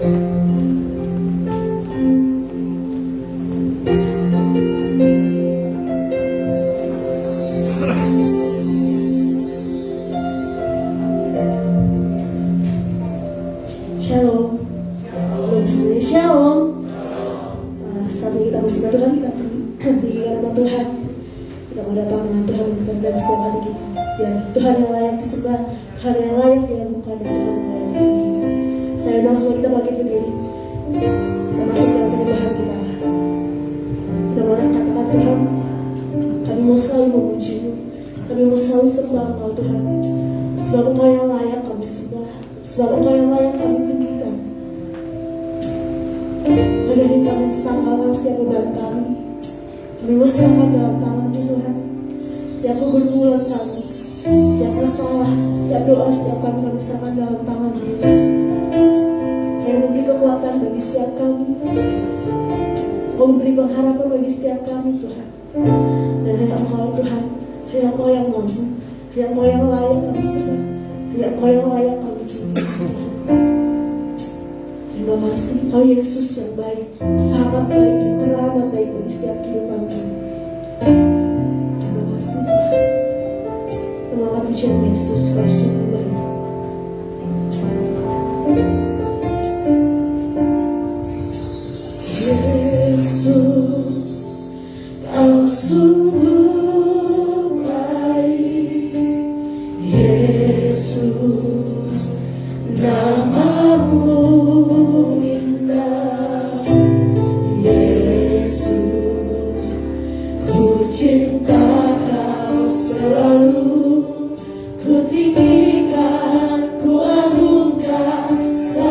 Shalom. Sebenarnya shalom. Saat ini kita bersama Tuhan, kita tinggal nama Tuhan. Kita mau datang dengan Tuhan dan setiap hati kita. Biar Tuhan yang layak disembah, Tuhan yang layak dilakukan, dan Tuhan yang layak dipuji. Saya undang semua kita bangkit berdiri. Kita masuk dalam penyembahan kita. Kita mau katakan Tuhan, kami mau selalu memuji-Mu, kami mau selalu sembah Engkau Tuhan. Sebab Engkau yang layak kami sembah, sebab Engkau yang layak kami tinggikan. Dari kami tanggalkan setiap beban kami. Kami mau serahkan dalam tangan-Mu Tuhan. Setiap pergumulan kami, setiap masalah, setiap doa, setiap kami serahkan dalam tangan Yesus. Kau memberi kekuatan bagi setiap kami, Kau memberi pengharapan bagi setiap kami Tuhan. Dan hanya Engkau Tuhan, hanya Engkau yang mampu, hanya Engkau yang layak kami sembah, hanya Engkau yang layak kami tinggikan. Terima kasih Kau Yesus yang baik, sangat baik, teramat baik bagi setiap kehidupan kami. Terima kasih Tuhan. Terima pujian Yesus, Kau sungguh baik. Yesus, Kau sungguh baik. Yesus, nama-Mu indah. Yesus, ku cinta Kau selalu, ku tinggikan, ku agungkan selalu.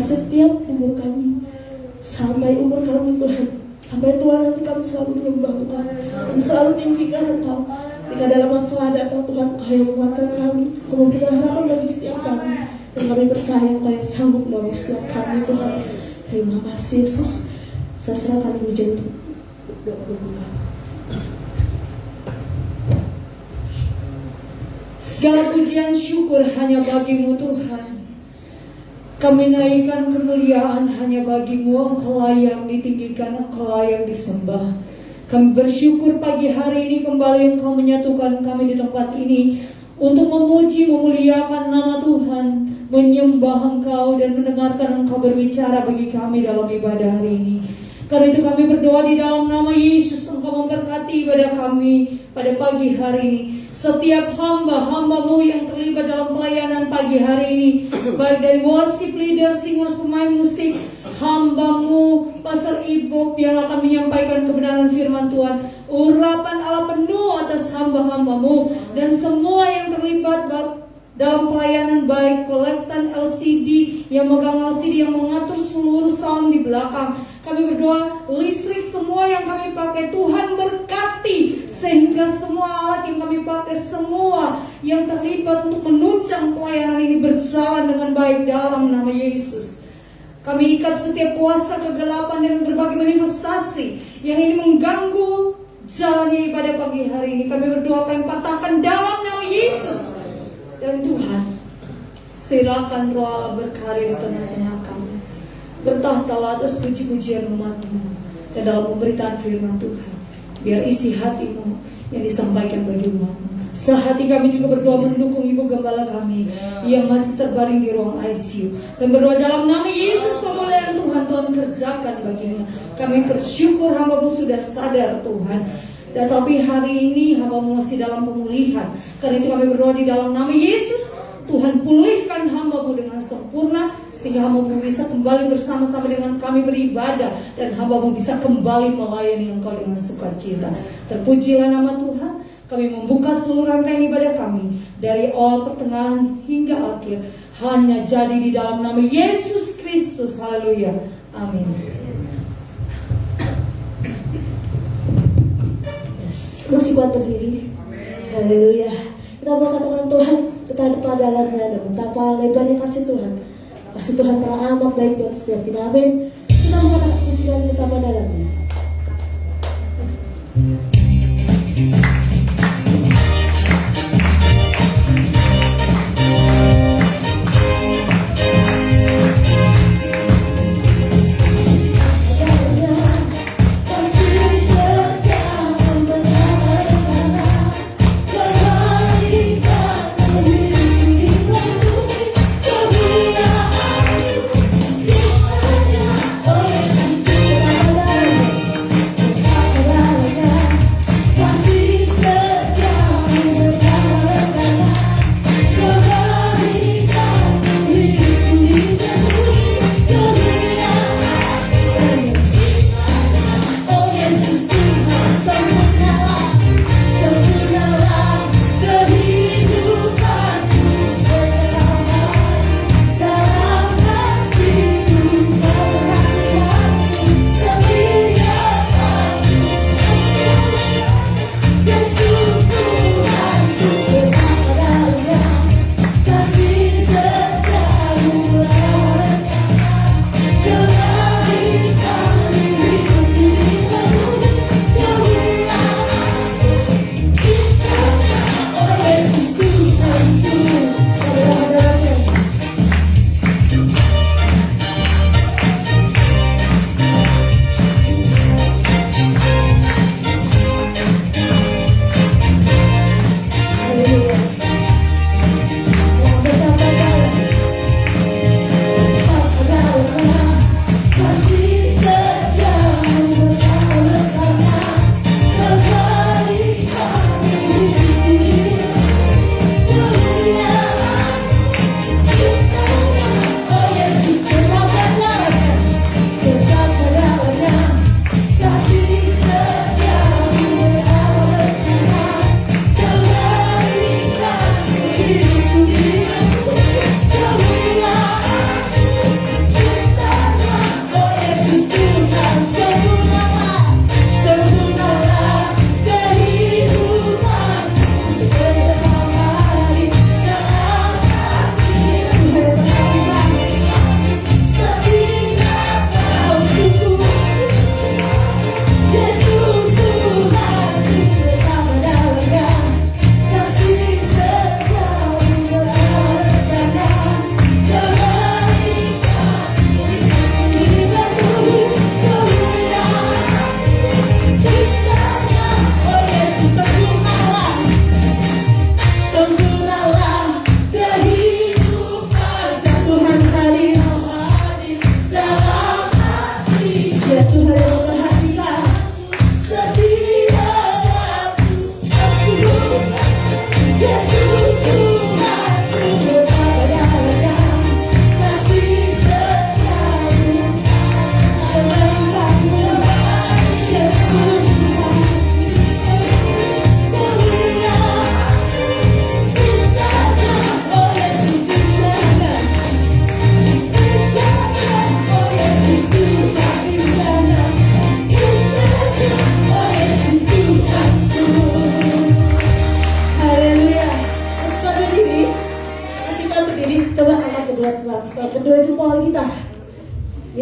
setiap umur kami, sampai umur kami Tuhan, sampai Tuhan nanti kami selalu menyembah Tuhan, kami selalu tinggikan Engkau. Jika dalam masalah datang Tuhan, Engkau yang menguatkan kami, Engkau memberikan harapan bagi setiap kami, dan kami percaya Engkau yang sanggup menolong setiap kami Tuhan. Terima kasih Yesus. Saya serahkan pujian untuk doa berbuka. Segala pujian syukur hanya bagi-Mu Tuhan. Kami naikkan kemuliaan hanya bagi-Mu. Engkau layak ditinggikan, Engkau layak disembah. Kami bersyukur pagi hari ini kembali Engkau menyatukan kami di tempat ini untuk memuji, memuliakan nama Tuhan, menyembah Engkau dan mendengarkan Engkau berbicara bagi kami dalam ibadah hari ini. Karena itu kami berdoa di dalam nama Yesus, Engkau memberkati ibadah kami pada pagi hari ini. Setiap hamba-hamba-Mu yang terlibat dalam pelayanan pagi hari ini, baik dari worship leader, singers, pemain musik, hamba-Mu Pastor Ibob yang akan menyampaikan kebenaran firman Tuhan, urapan Allah penuh atas hamba-hamba-Mu, dan semua yang terlibat dalam pelayanan, baik kolektan LCD, yang megang LCD, yang mengatur seluruh sound di belakang. Kami berdoa listrik semua yang kami pakai Tuhan berkati, sehingga semua alat yang kami pakai, semua yang terlibat untuk menunjang pelayanan ini berjalan dengan baik dalam nama Yesus. Kami ikat setiap kuasa kegelapan dengan berbagai manifestasi yang ini mengganggu jalannya ibadah pagi hari ini. Kami berdoa kami patahkan dalam nama Yesus. Dan Tuhan, silakan Roh Allah berkarya di tengah-tengah kami. Bertahtalah atas puji-pujian umat-Mu, dan dalam pemberitaan firman Tuhan, biar isi hati-Mu yang disampaikan bagi umat-Mu. Sehati kami juga berdoa mendukung Ibu Gembala kami yang masih terbaring di ruang ICU. Dan berdoa dalam nama Yesus, pemulihan Tuhan, Tuhan kerjakan baginya. Kami bersyukur hamba-Mu sudah sadar Tuhan, tetapi hari ini hamba-Mu masih dalam pemulihan. Karena itu kami berdoa di dalam nama Yesus, Tuhan pulihkan hamba-Mu dengan sempurna, sehingga hamba-Mu bisa kembali bersama-sama dengan kami beribadah, dan hamba-Mu bisa kembali melayani Engkau dengan sukacita. Terpujilah nama Tuhan. Kami membuka seluruh rangkaian ibadah kami dari awal, pertengahan hingga akhir, hanya jadi di dalam nama Yesus Kristus. Haleluya. Amin. Masih kuat berdiri. Haleluya. Kita mau katakan Tuhan betapa dalamnya dan betapa lebarnya kasih Tuhan. Kasih Tuhan telah amat baik buat setiap kita. Amin. Kita mau katakan pujian betapa dalamnya. Oh,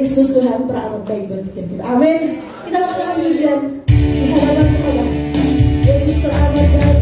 Yesus Tuhan teramat baik bagi setiap kita. Amin. Kita mengatakan pujian di hadapan Tuhan. Yesus teramat baik.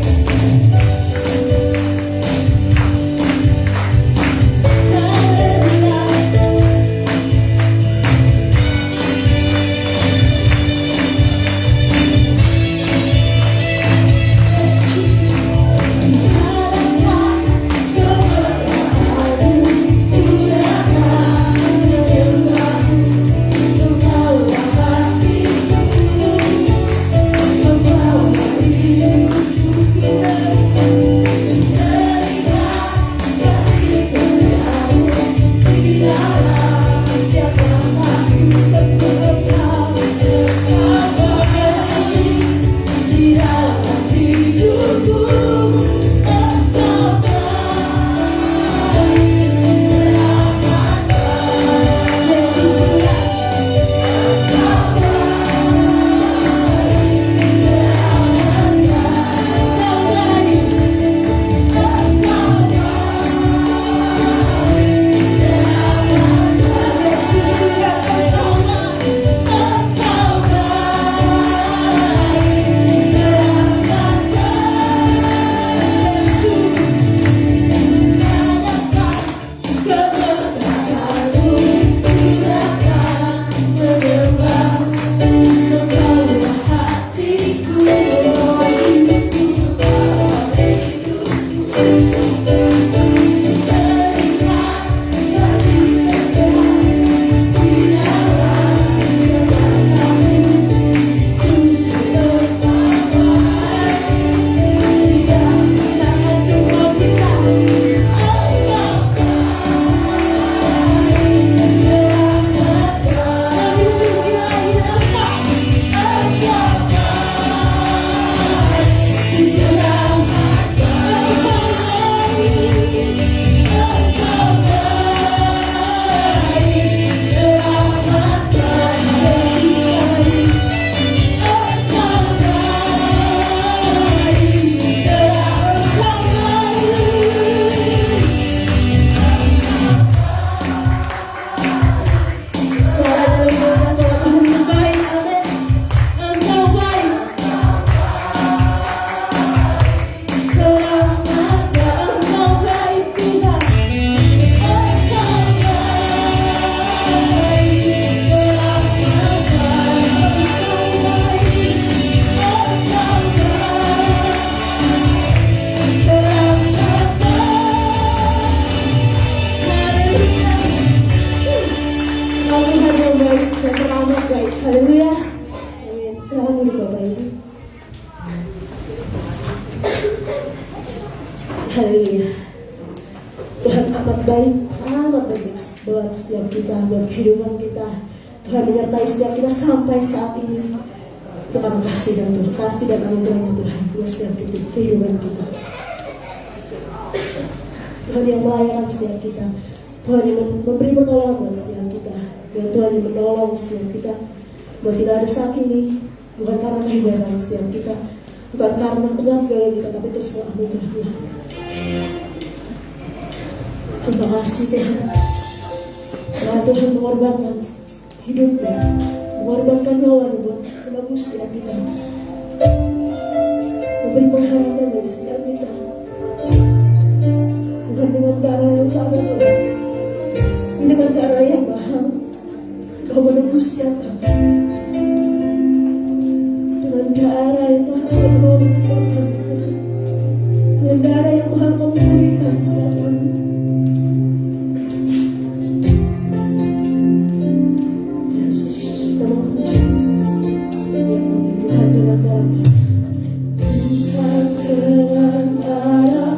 Haleluya. Amin. Selamat dulu Bapak Ibu. Haleluya. Tuhan amat baik buat setiap kita, buat kehidupan kita. Tuhan menyertai setiap kita sampai saat ini. Tuhan kasih dan anugerahnya Tuhan buat setiap kehidupan kita. Tuhan yang melayani setiap kita. Tuhan yang memberi pertolongan buat setiap kita. Dan Tuhan yang menolong setiap kita. Buat kita ada saat ini, bukan karena kehebatan setiap kita, bukan karena keluarga kita, tapi itu semua anugerah Tuhan. Terima kasih Tuhan. Karena Tuhan mengorbankan hidupnya, mengorbankan nyawanya buat menebus setiap kita, memberi pengharapan bagi setiap kita. Bukan dengan darah yang sama Tuhan, dengan darah yang mahal, Kau menebus setiap kami. Dengan darah yang mahal Kau menolong setiap kami Tuhan. Dengan darah yang mahal Kau memulihkan setiap kami. Yesus, tolong kami sebagai Tuhan dengan darah. Tuhan dengan darah.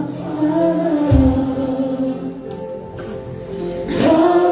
Kau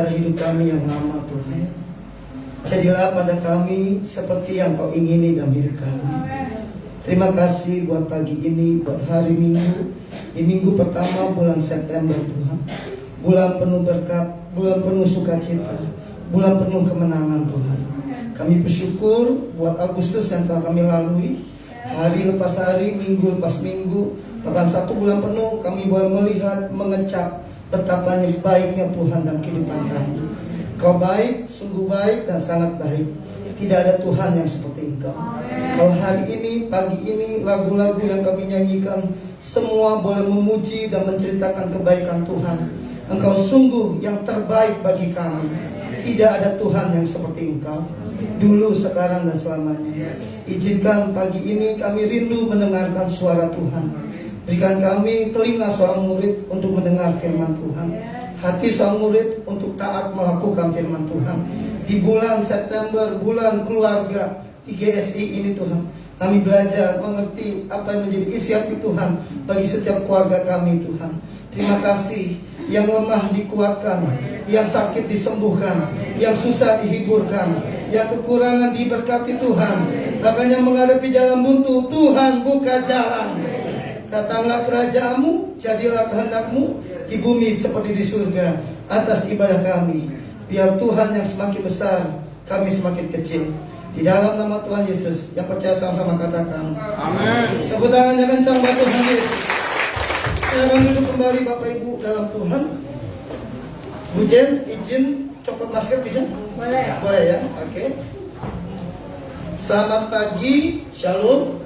pada hidup kami yang lama Tuhan. Jadilah pada kami seperti yang Kau ingini dalam hidup kami. Terima kasih buat pagi ini, buat hari Minggu, di minggu pertama bulan September Tuhan. Bulan penuh berkat, bulan penuh sukacita, bulan penuh kemenangan Tuhan. Kami bersyukur buat Agustus yang telah kami lalui, hari lepas hari, minggu lepas minggu, bahkan 1 bulan penuh kami boleh melihat, mengecap betapa baiknya Tuhan dalam kehidupan kami. Kau baik, sungguh baik dan sangat baik. Tidak ada Tuhan yang seperti Engkau. Kalau hari ini, pagi ini, lagu-lagu yang kami nyanyikan semua boleh memuji dan menceritakan kebaikan Tuhan. Engkau sungguh yang terbaik bagi kami. Tidak ada Tuhan yang seperti Engkau, dulu, sekarang, dan selamanya. Izinkan pagi ini kami rindu mendengarkan suara Tuhan. Berikan kami telinga seorang murid untuk mendengar firman Tuhan, hati seorang murid untuk taat melakukan firman Tuhan. Di bulan September, bulan keluarga di GSI ini Tuhan, kami belajar mengerti apa yang menjadi isi hati Tuhan bagi setiap keluarga kami Tuhan. Terima kasih. Yang lemah dikuatkan, yang sakit disembuhkan, yang susah dihiburkan, yang kekurangan diberkati Tuhan. Bahkan yang menghadapi jalan buntu, Tuhan buka jalan. Datanglah kerajaan-Mu, jadilah kehendak-Mu di bumi seperti di surga. Atas ibadah kami, biar Tuhan yang semakin besar, kami semakin kecil. Di dalam nama Tuhan Yesus, yang percaya sama-sama katakan amin. Tepuk tangannya kencang buat Tuhan Yesus. Silakan duduk kembali Bapak Ibu dalam Tuhan. Bu Jen, izin copot masker bisa? Boleh. Boleh ya, oke. Selamat pagi, shalom.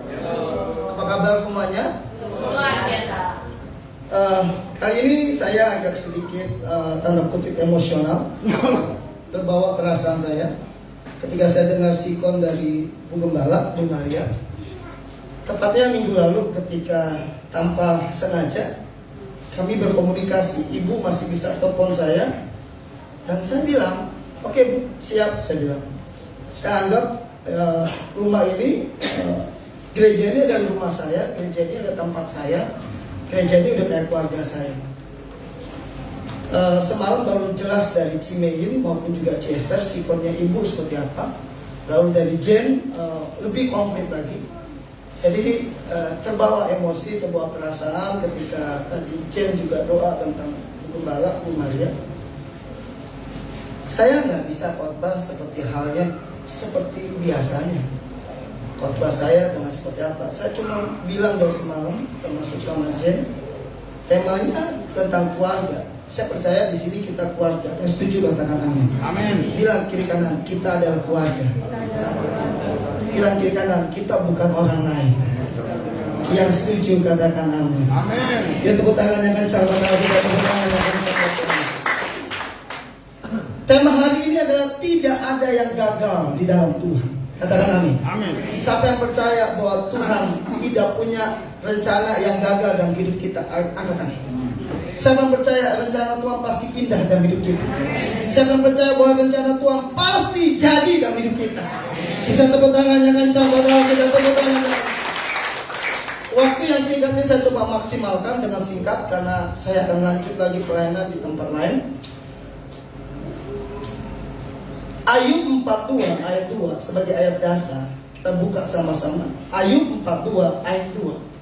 Apa kabar semuanya? Luar biasa. Kali ini saya agak sedikit tanda kutip emosional. Terbawa perasaan saya ketika saya dengar sikon dari Bu Gembala, Bu Maria. Tepatnya minggu lalu ketika tanpa sengaja kami berkomunikasi, Ibu masih bisa telepon saya, dan saya bilang, oke Bu, siap. Saya bilang, saya anggap rumah ini, gereja ini adalah rumah saya, gereja ini adalah tempat saya, gereja ini udah kayak keluarga saya. Semalam baru jelas dari Cimeyin maupun juga Chester sikonnya Ibu seperti apa. Lalu dari Jen lebih komplit lagi. Jadi terbawa emosi, terbawa perasaan ketika tadi Jen juga doa tentang Bu Gembala, Bu Maria. Saya nggak bisa khotbah seperti halnya seperti biasanya. Khotbah saya dengan seperti apa? Saya cuma bilang dari semalam, termasuk sama Jen, temanya tentang keluarga. Saya percaya di sini kita keluarga. Yang setuju katakan amin. Amin. Bilang kiri kanan, kita adalah keluarga. Bilang kiri kanan, kita bukan orang lain. Yang setuju katakan amin. Amin. Ya, tepuk tangan yang kencang. Tema hari ini adalah tidak ada yang gagal di dalam Tuhan. Katakan amin. Amin. Siapa yang percaya bahwa Tuhan tidak punya rencana yang gagal dalam hidup kita? Angkat tangan. Siapa yang percaya rencana Tuhan pasti indah dalam hidup kita? Siapa yang percaya bahwa rencana Tuhan pasti jadi dalam hidup kita? Bisa tepuk tangannya kencang, padahal kita tepuk tangan. Waktu yang singkat ini saya coba maksimalkan dengan singkat karena saya akan lanjut lagi pelayanan di tempat lain. Ayub 42 ayat 2 sebagai ayat dasar. Kita buka sama-sama. Ayub 42 ayat 2.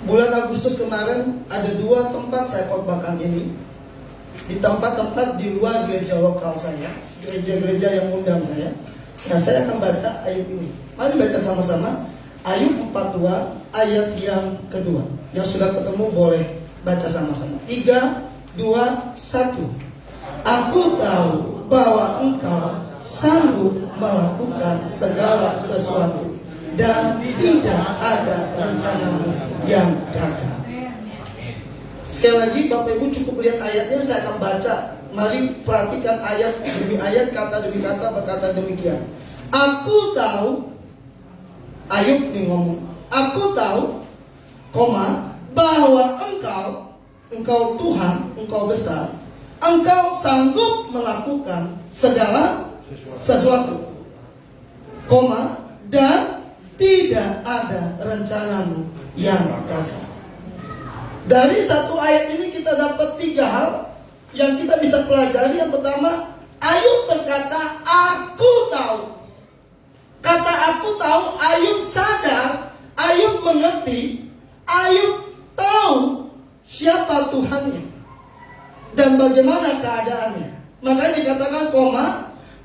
Bulan Agustus kemarin ada 2 tempat saya khotbahkan ini. Di tempat-tempat di luar gereja lokal saya, gereja-gereja yang undang saya. Nah, saya akan baca Ayub ini. Mari baca sama-sama Ayub 42 ayat yang kedua. Yang sudah ketemu boleh baca sama-sama. 3, 2, 1. Aku tahu bahwa Engkau sanggup melakukan segala sesuatu, dan tidak ada rencanamu yang gagal. Sekali lagi Bapak Ibu cukup lihat ayatnya, saya akan baca. Mari perhatikan ayat demi ayat, kata demi kata berkata demikian. Aku tahu, Ayub nih ngomong, aku tahu, bahwa Engkau Tuhan, Engkau besar, Engkau sanggup melakukan segala sesuatu, dan tidak ada rencanamu yang gagal. Dari satu ayat ini kita dapat 3 hal. yang kita bisa pelajari, yang pertama, Ayub berkata, aku tahu. Kata aku tahu, Ayub sadar, Ayub mengerti, Ayub tahu siapa Tuhannya dan bagaimana keadaannya. Makanya dikatakan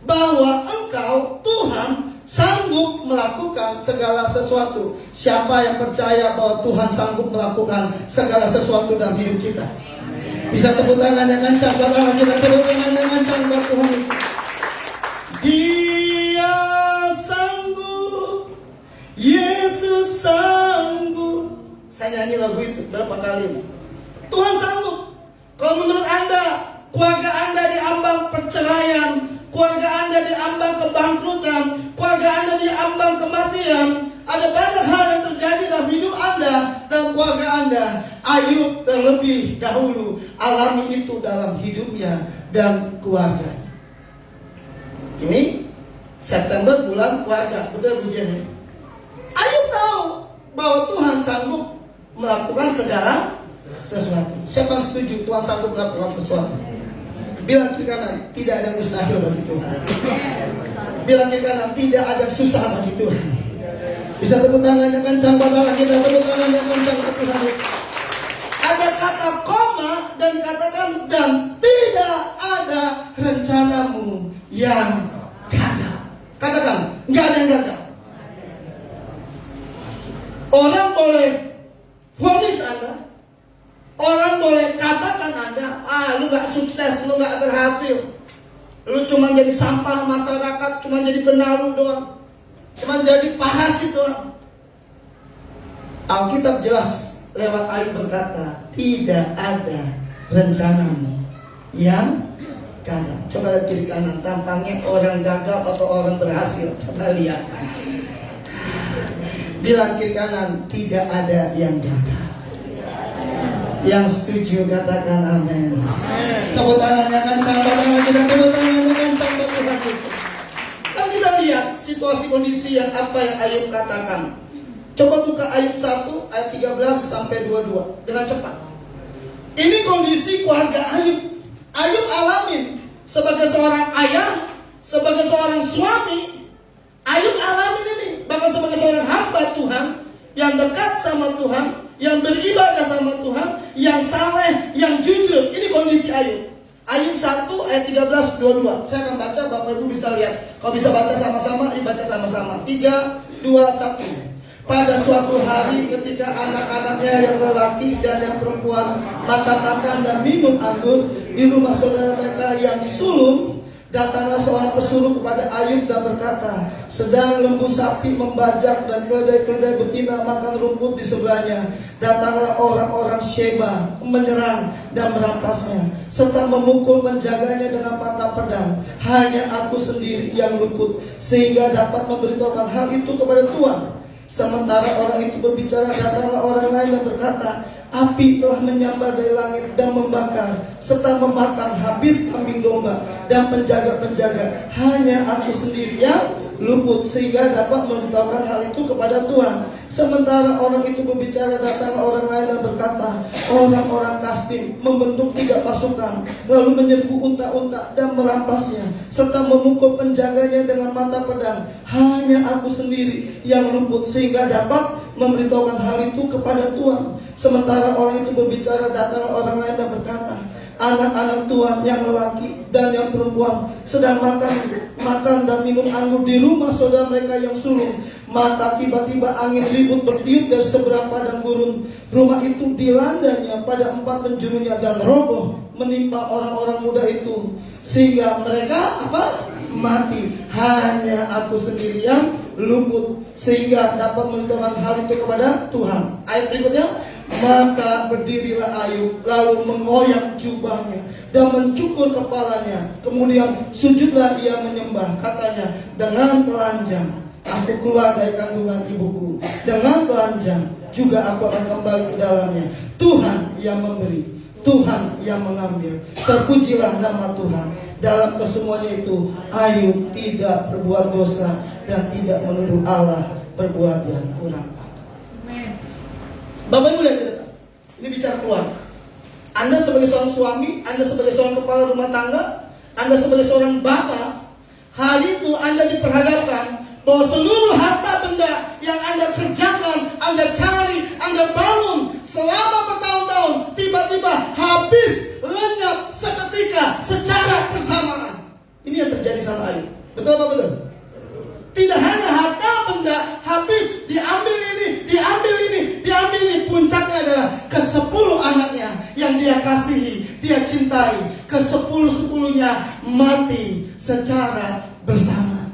bahwa engkau Tuhan sanggup melakukan segala sesuatu. Siapa yang percaya bahwa Tuhan sanggup melakukan segala sesuatu dalam hidup kita? Bisa tepuk tangan yang kencang buat Allah, kita tepuk tangan yang kencang buat Tuhan. Dia sanggup, Yesus sanggup. Saya nyanyi lagu itu berapa kali? Tuhan sanggup. Kalau menurut Anda, keluarga Anda diambang perceraian, keluarga Anda diambang kebangkrutan, keluarga Anda diambang kematian, ada banyak hal yang terjadi dalam hidup Anda dan keluarga Anda. Ayub terlebih dahulu alami itu dalam hidupnya dan keluarganya. Ini September bulan keluarga, betul Bu Jenny? Ayub tahu bahwa Tuhan sanggup melakukan segala sesuatu. Siapa setuju Tuhan sanggup melakukan sesuatu? Bilang kiri kanan, tidak ada yang mustahil bagi Tuhan. Bilang kiri kanan, tidak ada yang susah bagi Tuhan. Bisa tepuk tangan yang kencang pada Allah, kita tepuk tangan yang kencang pada Tuhan. Ada kata koma dan dikatakan, dan tidak ada rencanamu yang gagal. Katakan, nggak ada yang gagal. Orang boleh vonis Anda, orang boleh katakan Anda, lu gak sukses, lu gak berhasil, lu cuma jadi sampah masyarakat, cuma jadi benalu doang, cuma jadi parasit doang. Alkitab jelas lewat Ayub berkata, tidak ada rencanamu yang gagal. Coba lihat kiri kanan, tampangnya orang gagal atau orang berhasil. Coba lihat. Bilang kiri kanan, tidak ada yang gagal. Yang setuju katakan amin. Tepuk tangannya kencang, kita tepuk tangannya kencang buat Tuhan kita. Kan kita lihat situasi kondisi yang apa yang Ayub katakan. Coba buka Ayub 1 ayat 13 sampai 22 dengan cepat. Ini kondisi keluarga Ayub. Ayub alamin sebagai seorang ayah, sebagai seorang suami. Ayub alamin ini, bahkan sebagai seorang hamba Tuhan yang dekat sama Tuhan, yang beribadah sama Tuhan, yang saleh, yang jujur. Ini kondisi Ayub. Ayub 1 ayat 13 22. Saya akan baca, Bapak Ibu bisa lihat. Kalau bisa baca sama-sama, dibaca sama-sama. 3, 2, 1. Pada suatu hari ketika anak-anaknya yang lelaki dan yang perempuan makan dan minum anggur di rumah saudara mereka yang sulung, datanglah seorang pesuruh kepada Ayub dan berkata, sedang lembu sapi membajak dan keledai-keledai betina makan rumput di sebelahnya. Datanglah orang-orang Sheba menyerang dan merampasnya serta memukul menjaganya dengan mata pedang. Hanya aku sendiri yang luput sehingga dapat memberitahukan hal itu kepada Tuhan. Sementara orang itu berbicara, datanglah orang lain yang berkata, api telah menyambar dari langit dan membakar serta memakan habis kambing domba dan penjaga-penjaga. Hanya aku sendiri yang luput sehingga dapat memberitahukan hal itu kepada Tuhan. Sementara orang itu berbicara, datanglah orang lain yang berkata, orang-orang Kasdim membentuk 3 pasukan lalu menyerbu unta-unta dan merampasnya serta memukul penjaganya dengan mata pedang. Hanya aku sendiri yang luput sehingga dapat memberitahukan hal itu kepada Tuhan. Sementara orang itu berbicara, datanglah orang lain yang berkata, anak-anak Tuhan yang lelaki dan yang perempuan sedang makan dan minum anggur di rumah saudara mereka yang sulung. Maka tiba-tiba angin ribut bertiup dari seberang padang gurun. Rumah itu dilandanya pada 4 penjurunya dan roboh menimpa orang-orang muda itu sehingga mereka mati. Hanya aku sendiri yang luput sehingga dapat memberitahukan hal itu kepada Tuhan. Ayat berikutnya, maka berdirilah Ayub lalu mengoyak jubahnya dan mencukur kepalanya, kemudian sujudlah ia menyembah. Katanya, dengan telanjang aku keluar dari kandungan ibuku, dengan telanjang juga aku akan kembali ke dalamnya. Tuhan yang memberi, Tuhan yang mengambil. Terpujilah nama Tuhan. Dalam kesemuanya itu Ayub tidak berbuat dosa dan tidak menuduh Allah berbuat yang kurang. Bapak Ibu lihat, ini bicara keluarga. Anda sebagai seorang suami, Anda sebagai seorang kepala rumah tangga, Anda sebagai seorang bapak, hari itu Anda diperhadapkan bahwa seluruh harta benda yang Anda kerjakan, Anda cari, Anda bangun selama bertahun-tahun, tiba-tiba habis, lenyap seketika secara bersamaan. Ini yang terjadi sama Ayub. Betul apa betul? Tidak hanya harta benda habis, diambil ini, diambil ini, diambil ini. Puncaknya adalah ke-10 anaknya yang dia kasihi, dia cintai. Ke-10-10-nya mati secara bersama.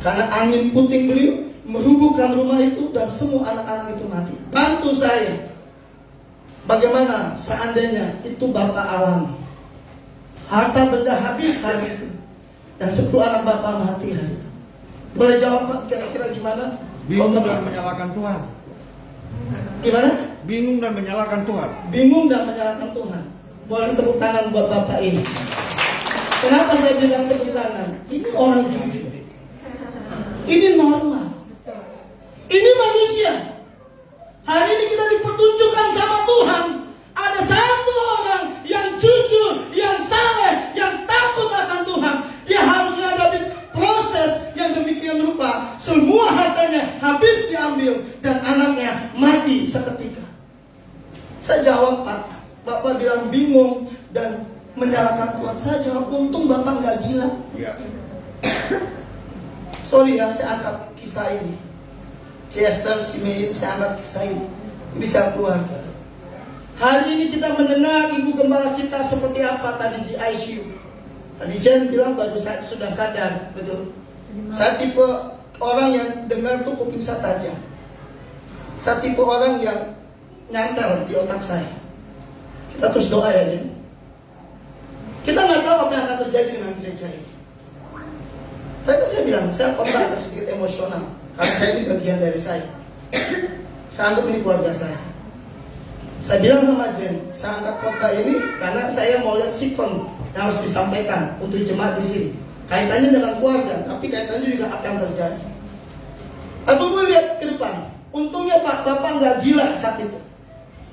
Karena angin puting beliung merubuhkan rumah itu dan semua anak-anak itu mati. Bantu saya, bagaimana seandainya itu Bapak alami. Harta benda habis hari itu dan 10 anak Bapak mati hari itu. Boleh jawab Pak, kira-kira gimana? Bingung dan menyalahkan Tuhan. Gimana? Bingung dan menyalahkan Tuhan. Bingung dan menyalahkan Tuhan. Boleh tepuk tangan buat Bapak ini. Kenapa saya bilang tepuk tangan? Ini orang jujur. Ini normal. Ini manusia. Hari ini kita dipertunjukkan sama Tuhan. Ada satu orang yang jujur, yang saleh, yang takut akan Tuhan. Dia harus menghadapi proses yang demikian rupa. Semua hartanya habis diambil dan anaknya mati seketika. Saya jawab, Pak. Bapak bilang bingung dan menyalahkan Tuhan. Saya jawab, untung Bapak nggak gila. Ya. Sorry ya, saya angkat kisah ini. Chester, Cimeyin, saya angkat kisah ini. Bicara keluarga. Hari ini kita mendengar ibu gembala kita seperti apa tadi di ICU. Tadi Jen bilang baru sudah sadar, betul. Saya tipe orang yang dengar tuh kuping saya tajam. Saya tipe orang yang nyantel di otak saya. Kita terus doa ya Jen. Kita nggak tahu apa yang akan terjadi dengan gereja ini. Tadi saya bilang, saya pernah agak sedikit emosional karena saya ini bagian dari saya. Saya anggap ini keluarga saya. Saya bilang sama Jen, saya angkat khotbah ini karena saya mau lihat sikon yang harus disampaikan untuk jemaat di sini. Kaitannya dengan keluarga, tapi kaitannya juga apa yang terjadi. Aku mau lihat ke depan. Untungnya Pak, Bapak nggak gila saat itu.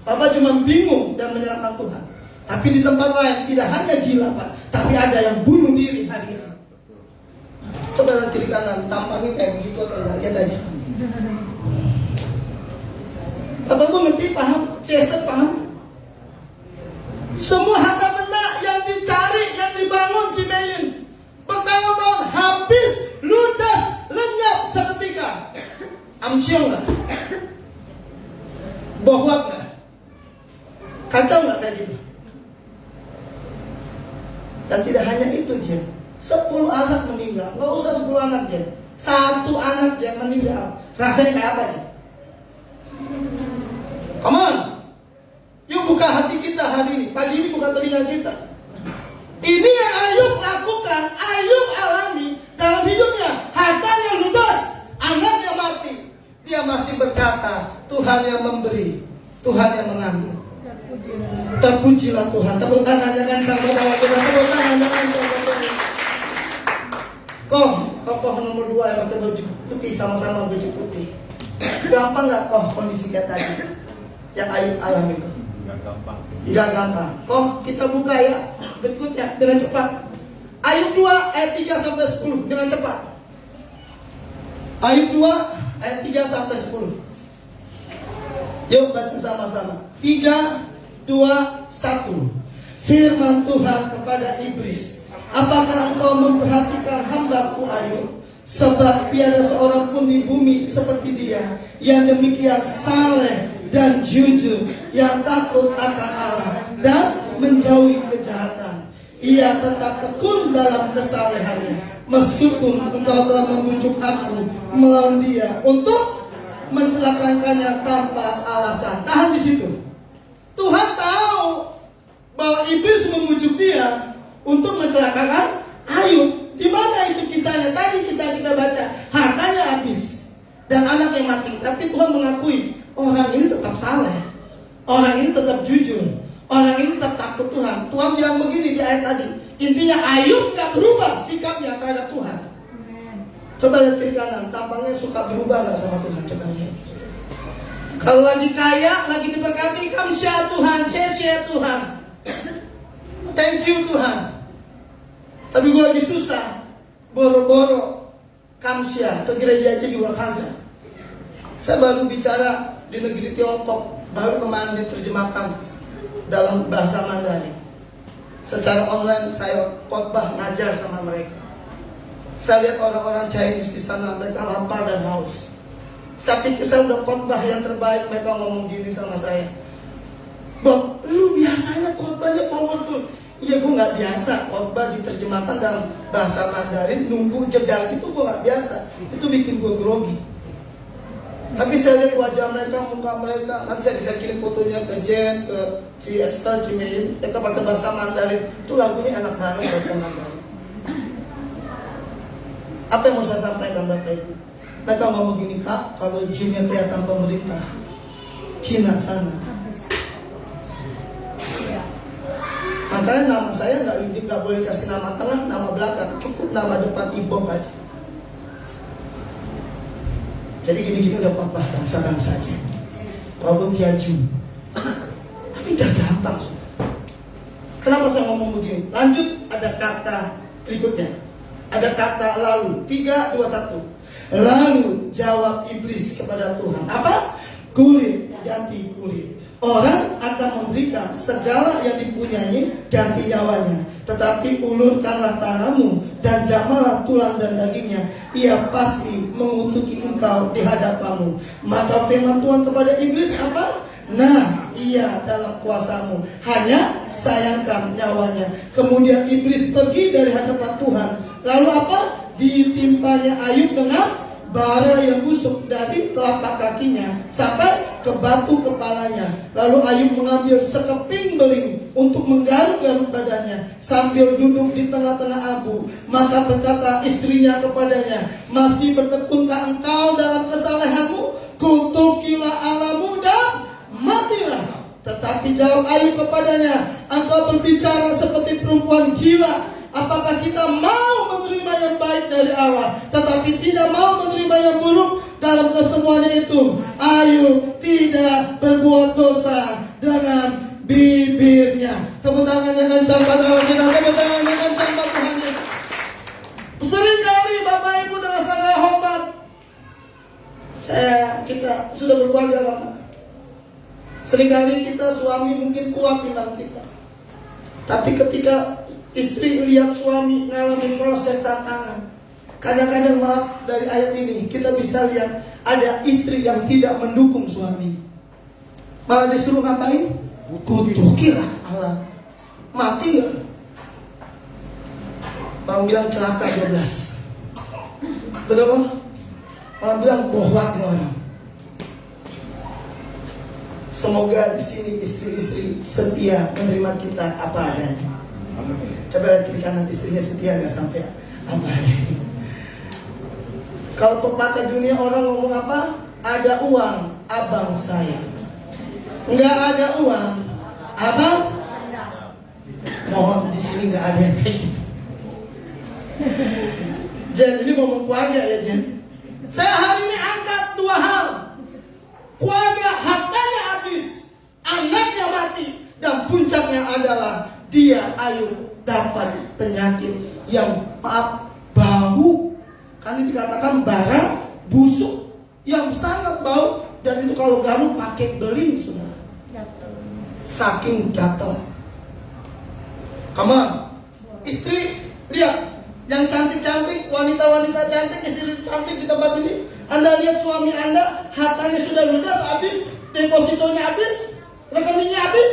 Bapak cuma bingung dan menyalahkan Tuhan. Tapi di tempat lain tidak hanya gila Pak, tapi ada yang bunuh diri hari ini. Coba lihat kiri kanan, tampaknya kayak begitu atau enggak, lihat aja. Bapak Ibu ngerti, paham? Chester paham? Semua harta benda yang dicari, yang dibangun Cimeyin bertahun-tahun habis, ludas, lenyap seketika. Amsyong nggak? Bohwat nggak? Kacau nggak kayak gitu? Dan tidak hanya itu, Jen. 10 anak meninggal. Nggak usah 10 anak, Jen. 1 anak, Jen, meninggal. Rasanya kayak apa, Jen? Come on. Yuk buka hati kita hari ini. Pagi ini buka telinga kita. Ini yang Ayub lakukan, Ayub alami dalam hidupnya. Hartanya ludas, anaknya mati. Dia masih berkata, Tuhan yang memberi, Tuhan yang mengambil. Terpujilah Tuhan. Tepuk tangan jangan sampai bawah kita. Tepuk tangan jangan sampai bawah. Kau pohon nomor 2 yang pakai baju putih, sama-sama baju putih. Gampang nggak kondisi kayak tadi yang Ayub alami itu? Nggak gampang. Kita buka ya berikutnya dengan cepat. Ayub 2 ayat 3 sampai 10 dengan cepat. Ayub 2 ayat 3 sampai 10. Yuk baca sama-sama. 3, 2, 1. Firman Tuhan kepada iblis, apakah engkau memperhatikan hambaku Ayub? Sebab tiada seorang pun di bumi seperti dia, yang demikian saleh dan jujur, yang takut akan Allah dan menjauhi kejahatan. Ia tetap tekun dalam kesalehannya, meskipun engkau telah membujuk aku melawan dia untuk mencelakakannya tanpa alasan. Tahan di situ. Tuhan tahu bahwa iblis memujuk dia untuk mencelakakan Ayub. Di mana itu kisahnya? Tadi kisah kita baca, hartanya habis dan anaknya mati. Tapi Tuhan mengakui orang ini tetap saleh, orang ini tetap jujur, orang ini tetap takut Tuhan. Tuhan bilang begini di ayat tadi. Intinya Ayub gak berubah sikapnya terhadap Tuhan. Coba lihat kiri kanan, tampangnya suka berubah gak sama Tuhan? Coba lihat. Kalau lagi kaya, lagi diberkati, kamsya Tuhan, share Tuhan. Thank you Tuhan. Tapi gue lagi susah, boro-boro kamsya, ke gereja aja juga kagak. Saya baru bicara di negeri Tiongkok, baru kemarin diterjemahkan dalam bahasa Mandarin. Secara online saya khotbah ngajar sama mereka. Saya lihat orang-orang Chinese di sana, mereka lapar dan haus. Saya pikir saya udah khotbah yang terbaik, mereka ngomong gini sama saya. Bob, lu biasanya khotbahnya powerful. Iya, gue nggak biasa khotbah diterjemahkan dalam bahasa Mandarin, nunggu jeda itu gue nggak biasa. Itu bikin gue grogi. Tapi saya lihat wajah mereka, muka mereka. Nanti saya bisa kirim fotonya ke Jen, ke Ci Esther, Ci Mei. Mereka pakai bahasa Mandarin. Itu lagunya enak banget bahasa Mandarin. Apa yang mau saya sampaikan Bapak Ibu? Mereka ngomong gini, Pak, kalau Jinnya kelihatan pemerintah Cina sana. Makanya nama saya nggak boleh kasih nama tengah, nama belakang, cukup nama depan Ibom aja. Jadi gini-gini udah khotbah bangsa-bangsa aja. Walaupun Kiaju. Tapi udah gampang. Kenapa saya ngomong begini? Lanjut, ada kata berikutnya. Ada kata lalu. 3, 2, 1. Lalu jawab iblis kepada Tuhan. Apa? Kulit ganti kulit. Orang akan memberikan segala yang dipunyai ganti nyawanya. Tetapi ulurkanlah tanganmu dan jamalah tulang dan dagingnya. Ia pasti mengutuki engkau di hadapanmu. Maka firman Tuhan kepada iblis apa? Nah, ia dalam kuasamu. Hanya sayangkan nyawanya. Kemudian iblis pergi dari hadapan Tuhan. Lalu apa? Ditimpanya Ayub dengan bara yang busuk dari telapak kakinya sampai ke batu kepalanya. Lalu Ayub mengambil sekeping beling untuk menggaruk-garuk badannya sambil duduk di tengah-tengah abu. Maka berkata istrinya kepadanya, masih bertekunkah engkau dalam kesalehanmu? Kutukilah Allahmu dan matilah. Tetapi jawab Ayub kepadanya, engkau berbicara seperti perempuan gila. Apakah kita mau menerima yang baik dari Allah, tetapi tidak mau menerima yang buruk? Dalam kesemuanya itu Ayub tidak berbuat dosa dengan bibirnya. Tepuk tangan dengan campak Allah kita. Tepuk tangan dengan campak Tuhan. Seringkali Bapak Ibu dengan sangat hormat, kita sudah berkeluarga lama. Seringkali kita suami mungkin kuat timbang kita, tapi ketika istri lihat suami mengalami proses tantangan, kadang-kadang maaf dari ayat ini kita bisa lihat ada istri yang tidak mendukung suami, malah disuruh ngapain? Kutukilah Allah. Mati gak? Orang bilang celaka 12. Betul kan? Orang bilang bohwat orang. Semoga di sini istri-istri setia menerima kita apa adanya. Coba lihat kiri kanan, istrinya setia gak sampai apa adanya. Kalau pepatah dunia orang ngomong apa? Ada uang, abang saya. Enggak ada uang, abang. Mohon di sini nggak ada yang kayak gitu. Jen, ini ngomong keluarga ya Jen. Saya hari ini angkat 2 hal. Keluarga hartanya habis, anaknya mati, dan puncaknya adalah dia Ayub dapat penyakit yang bau. Kan ini dikatakan bara busuk yang sangat bau, dan itu kalau garuk pakai beling sudah. Saking gatel. Come on. Istri, lihat yang cantik-cantik, wanita-wanita cantik, istri cantik di tempat ini. Anda lihat suami Anda, hartanya sudah lunas, habis, depositonya habis, rekeningnya habis,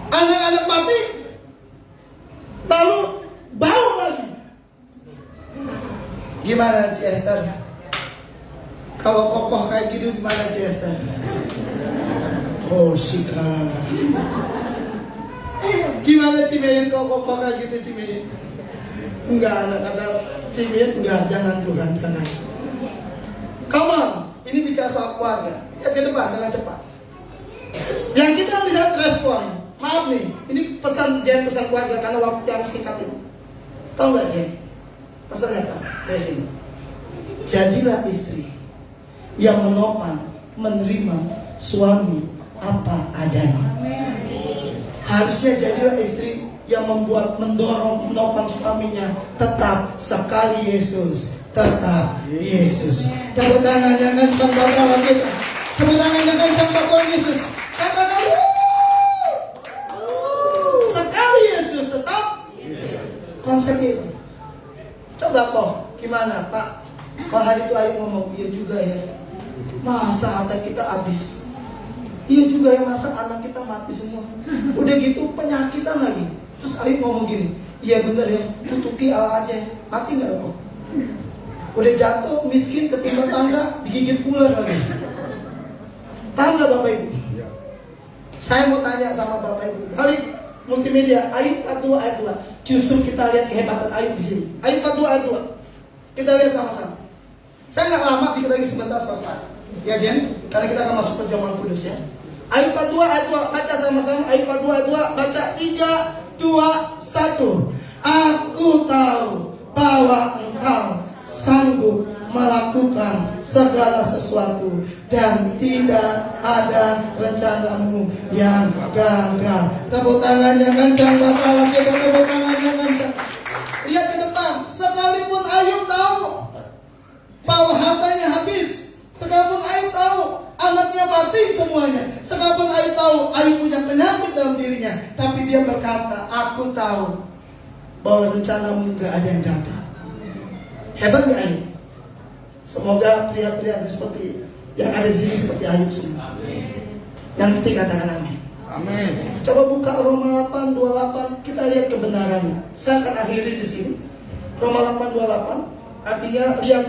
anak-anak mati, lalu bau lagi. Gimana Ci Esther? Kalau kokoh kayak gitu gimana Ci Esther? Oh sikala. Gimana Ci Meyen kalau kokoh kayak gitu Ci Meyen? Enggak, anak kata Ci Meyen, enggak, jangan Tuhan, jangan. Come on, ini bicara soal keluarga. Lihat ke depan dengan cepat. Yang kita lihat respon. Maaf nih, ini pesan Jen, pesan keluarga karena waktu yang singkat ini. Tahu nggak Jen? Pesannya apa? Dari sini. Jadilah istri yang menopang, menerima suami apa adanya. Harusnya jadilah istri yang mendorong, menopang suaminya. Tetap sekali Yesus, tetap Yesus. Tepuk tangan yang kencang buat Allah kita. Tepuk tangan yang kencang buat Tuhan Yesus. Katakan, sekali Yesus, tetap konsep itu. Coba kok, gimana Pak? Kalau hari itu Ayu ngomong, iya juga ya. Masa harta kita habis? Iya juga ya, masa anak kita mati semua. Udah gitu penyakitan lagi. Terus Ayu ngomong gini, iya bener ya, tutuki Allah aja ya. Mati gak kok? Udah jatuh, miskin, ketimpa tangga, digigit ular lagi. Paham gak Bapak Ibu? Saya mau tanya sama Bapak Ibu. Balik multimedia, Ayub 42 ayat 2. Justru kita lihat kehebatan Ayub di sini. Ayub 42 ayat 2. Kita lihat sama-sama. Saya nggak lama, dikit lagi sebentar selesai. Ya Jen, karena kita akan masuk perjamuan kudus ya. Ayub 42 ayat 2, baca sama-sama. Ayub 42 ayat 2, baca 3, 2, 1. Aku tahu bahwa engkau sanggup melakukan segala sesuatu dan tidak ada rencanamu yang gagal. Tepuk tangan yang kencang buat Allah kita, tepuk tangan yang kencang. Lihat ke depan, sekalipun Ayub tahu bahwa hartanya habis, sekalipun Ayub tahu anaknya mati semuanya, sekalipun Ayub tahu Ayub punya penyakit dalam dirinya, tapi dia berkata, aku tahu bahwa rencanamu gak ada yang gagal. Hebat gak Ayub? Semoga pria-pria seperti yang ada di sini seperti Ayub semua. Yang ketiga katakan amin. Amin. Coba buka Roma 8:28, kita lihat kebenarannya. Saya akan akhiri di sini. Roma 8:28 artinya lihat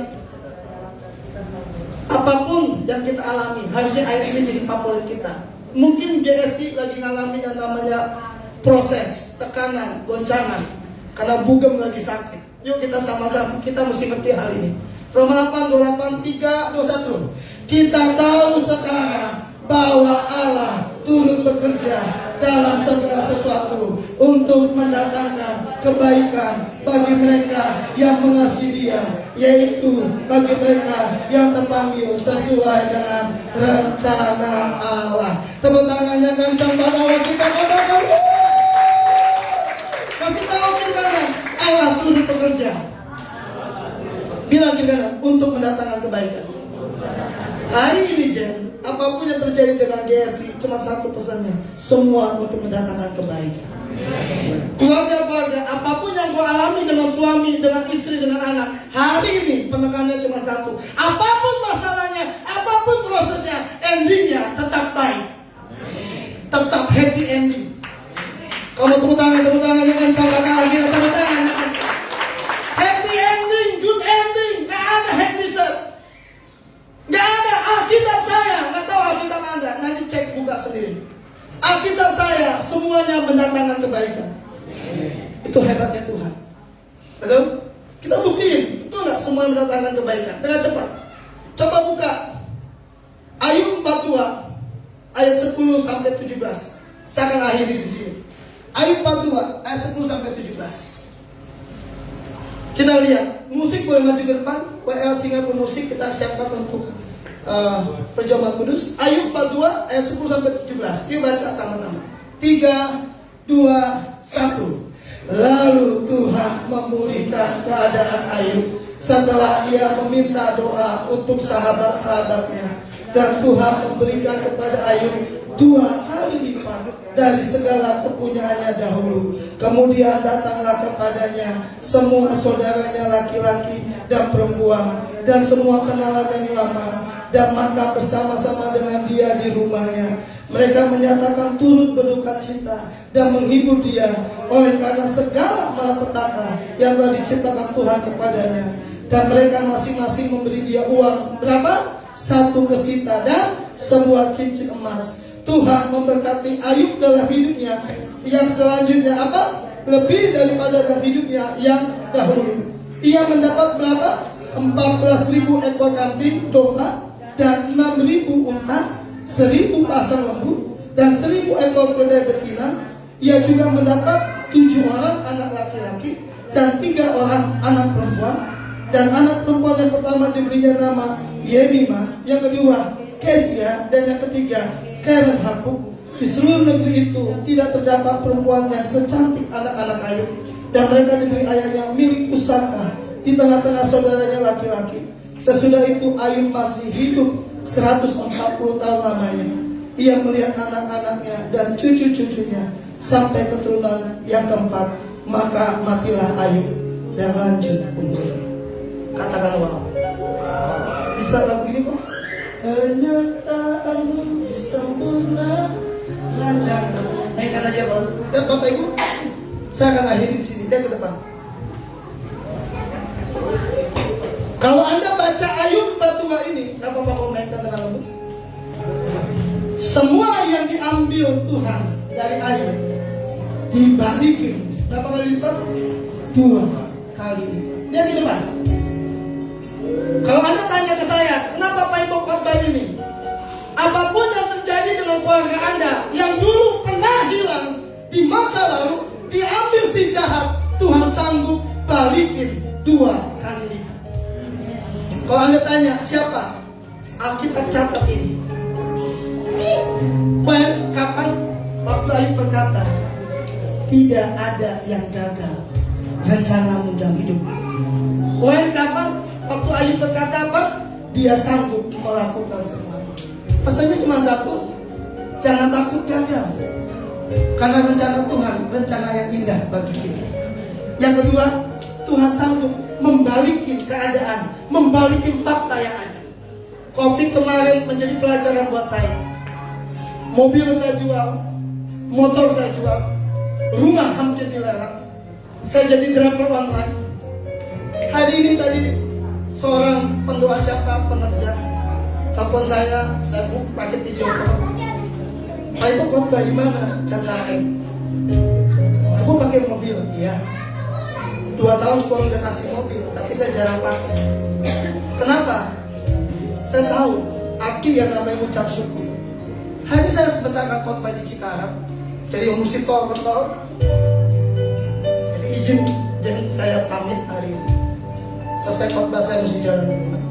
apapun yang kita alami, harusnya ayat ini jadi favorit kita. Mungkin GSI lagi ngalami yang namanya proses, tekanan, goncangan karena bugem lagi sakit. Yuk kita sama-sama, kita mesti ngerti hal ini. Roma 8:28, 3, 21. Kita tahu sekarang bahwa Allah turut bekerja dalam segala sesuatu untuk mendatangkan kebaikan bagi mereka yang mengasihi Dia, yaitu bagi mereka yang terpanggil sesuai dengan rencana Allah. Tepuk tangannya kencang pada Allah kita katakan. Kasih tahu gimana Allah turut bekerja. Bilang gimana untuk mendatangkan kebaikan. Hari ini Jen, apapun yang terjadi dengan GSI, cuma satu pesannya, semua untuk mendatangkan kebaikan. Keluarga-keluarga, apapun yang kau alami dengan suami, dengan istri, dengan anak, hari ini penekanannya cuma satu. Apapun masalahnya, apapun prosesnya, endingnya tetap baik, tetap happy ending. Kamu tepuk tangan yang kencang lagi, tepuk tangan. Happy ending, good ending, gak ada happy set. Gak ada. Alkitab saya, gak tahu Alkitab Anda, nanti cek buka sendiri. Alkitab saya semuanya mendatangkan kebaikan. Itu hebatnya Tuhan. Betul? Kita buktiin, betul gak semua mendatangkan kebaikan? Dengan cepat. Coba buka Ayub 42 ayat 10 sampai 17. Saya akan akhiri di sini. Ayub 42 ayat 10 sampai 17. Kita lihat, musik boleh maju ke depan. WL Singa Pemusik kita siapkan untuk perjamuan kudus. Ayub 42 ayat 10 sampai 17. Yuk baca sama-sama. 3, 2, 1. Lalu Tuhan memulihkan keadaan Ayub setelah ia meminta doa untuk sahabat-sahabatnya, dan Tuhan memberikan kepada Ayub 2 kali lipat dari segala kepunyaannya dahulu. Kemudian datanglah kepadanya semua saudaranya laki-laki dan perempuan dan semua kenalan yang lama, dan maka bersama-sama dengan dia di rumahnya. Mereka menyatakan turut berduka cita dan menghibur dia oleh karena segala malapetaka yang telah diciptakan Tuhan kepadanya. Dan mereka masing-masing memberi dia uang berapa? 1 kesita dan sebuah cincin emas. Tuhan memberkati Ayub dalam hidupnya yang selanjutnya apa? Lebih daripada dalam hidupnya yang dahulu. Ia mendapat berapa? 14.000 ekor kambing domba dan 6.000 unta, 1.000 pasang lembu dan 1.000 ekor keledai betina. Ia juga mendapat 7 orang anak laki-laki dan 3 orang anak perempuan. Dan anak perempuan yang pertama diberinya nama Yemima, yang kedua Kesia, dan yang ketiga Karen Hapuk. Di seluruh negeri itu tidak terdapat perempuan yang secantik anak-anak Ayub, dan mereka diberi ayahnya milik pusaka di tengah-tengah saudaranya laki-laki. Sesudah itu Ayub masih hidup 140 tahun lamanya. Ia melihat anak-anaknya dan cucu-cucunya sampai keturunan yang keempat. Maka matilah Ayub dan lanjut umurnya. Katakan wow. Bisa lagu ini kok? Kenyataanmu sempurna rancangan. Naikkan aja Pak. Dan Bapak Ibu, saya akan akhiri di sini. Dan ke depan. Kalau Anda baca Ayub bab 2 ini, apa Bapak mau mainkan dengan lembut? Semua yang diambil Tuhan dari Ayub dibalikin. Berapa kali lipat? 2 kali lipat. Lihat di depan. Kalau Anda tanya ke saya, kenapa Pak Ibu khotbah ini? Apapun yang terjadi dengan keluarga Anda yang dulu pernah hilang di masa lalu, diambil si jahat, Tuhan sanggup balikin 2 kali lipat. Kalau Anda tanya siapa, Alkitab catat ini. Kapan waktu Ayub berkata, tidak ada yang gagal rencanamu dalam hidup. Kapan waktu Ayub berkata apa? Dia sanggup melakukan semua. Pesannya cuma satu, jangan takut gagal, karena rencana Tuhan rencana yang indah bagi kita. Yang kedua, Tuhan sanggup membalikin keadaan, membalikin fakta yang ada. Covid kemarin menjadi pelajaran buat saya. Mobil saya jual, motor saya jual, rumah hampir dilarang. Saya jadi driver online. Hari ini tadi seorang pendoa siapa penerja telepon saya book paket di Joko. Pak Ibu khotbah di mana? Jakarta. Aku pakai mobil, iya. 2 tahun sekolah udah kasih mobil, tapi saya jarang pakai. Kenapa? Saya tahu arti yang namanya ucap syukur. Hari ini saya sebentar akan khotbah di Cikarang, jadi mesti tol ke tol. Jadi izin saya pamit hari ini. Selesai khotbah saya mesti jalan rumah.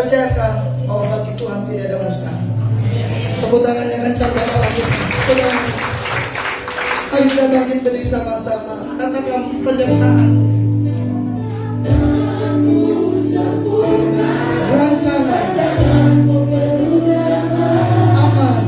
Percayakah bahwa bagi Tuhan tidak ada mustahil? Tepuk tangan yang kencang dan lagi. Mari kita bangkit berdiri sama-sama. Katakan penyertaan. Rencana. Aman.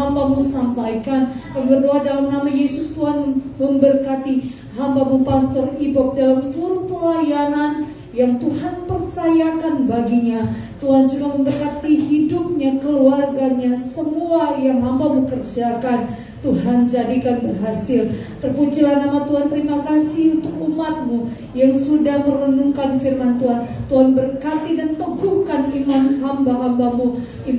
hamba-Mu sampaikan. Kami berdoa dalam nama Yesus, Tuhan memberkati hamba-Mu Pastor Ibok dalam seluruh pelayanan yang Tuhan percayakan baginya. Tuhan juga memberkati hidupnya, keluarganya, semua yang hamba-Mu kerjakan, Tuhan jadikan berhasil. Terpujilah nama Tuhan. Terima kasih untuk umat-Mu yang sudah merenungkan firman Tuhan. Tuhan berkati dan teguhkan iman hamba-hamba-Mu,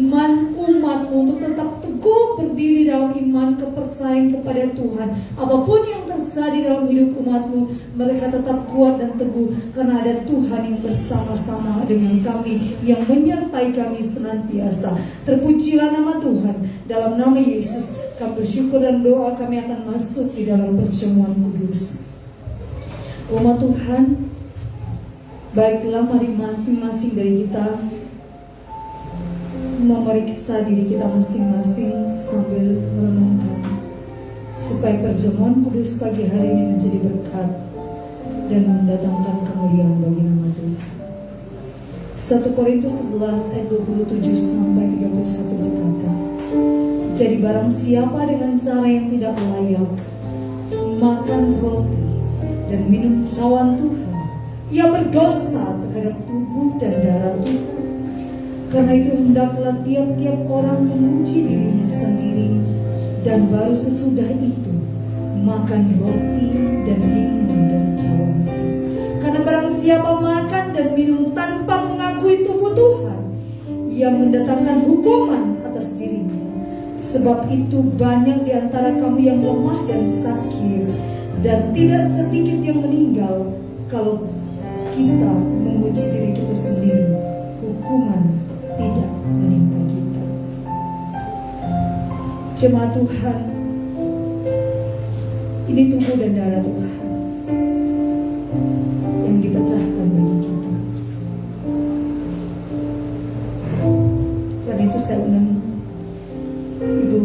iman umat-Mu untuk tetap teguh berdiri dalam iman kepercayaan kepada Tuhan. Apapun yang terjadi dalam hidup umat-Mu, mereka tetap kuat dan teguh karena ada Tuhan yang bersama-sama dengan kami, yang menyertai kami senantiasa. Terpujilah nama Tuhan. Dalam nama Yesus kami bersyukur dan doa, kami akan masuk di dalam perjamuan kudus. Umat Tuhan, baiklah mari masing-masing dari kita memeriksa diri kita masing-masing sambil merenungkan, supaya perjamuan kudus pagi hari ini menjadi berkat dan mendatangkan kemuliaan bagi nama Tuhan. 1 Korintus 11 ayat 27 sampai 31 berkata, jadi barang siapa dengan cara yang tidak layak makan roti dan minum cawan Tuhan, ia berdosa terhadap tubuh dan darah Tuhan. Karena itu hendaklah tiap-tiap orang memuji dirinya sendiri, dan baru sesudah itu makan roti dan minum dari cawan itu. Karena barang siapa makan dan minum tanpa mengakui tubuh Tuhan, ia mendatangkan hukuman atas dirinya. Sebab itu banyak di antara kamu yang lemah dan sakit, dan tidak sedikit yang meninggal. Kalau kita memuji diri kita sendiri, hukuman tidak menimpa kita. Jemaat Tuhan, ini tubuh dan darah Tuhan yang dipecahkan bagi kita. Karena itu saya undang Ibu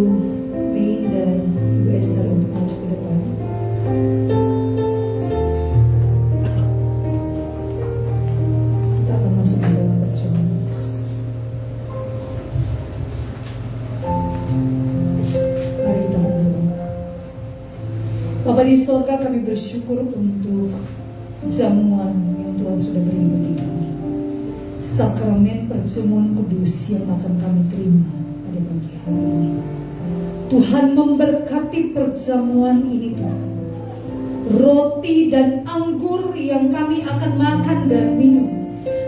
Min dan Ibu Esther untuk maju ke depan. Kita akan masuk ke dalam perjamuan kudus. Mari kita berdoa. Bapa di sorga, kami bersyukur untuk jamuan yang Tuhan sudah beri bagi kami. Sakramen perjamuan kudus yang akan kami terima pada pagi hari ini. Tuhan memberkati perjamuan ini, Tuhan. Roti dan anggur yang kami akan makan dan minum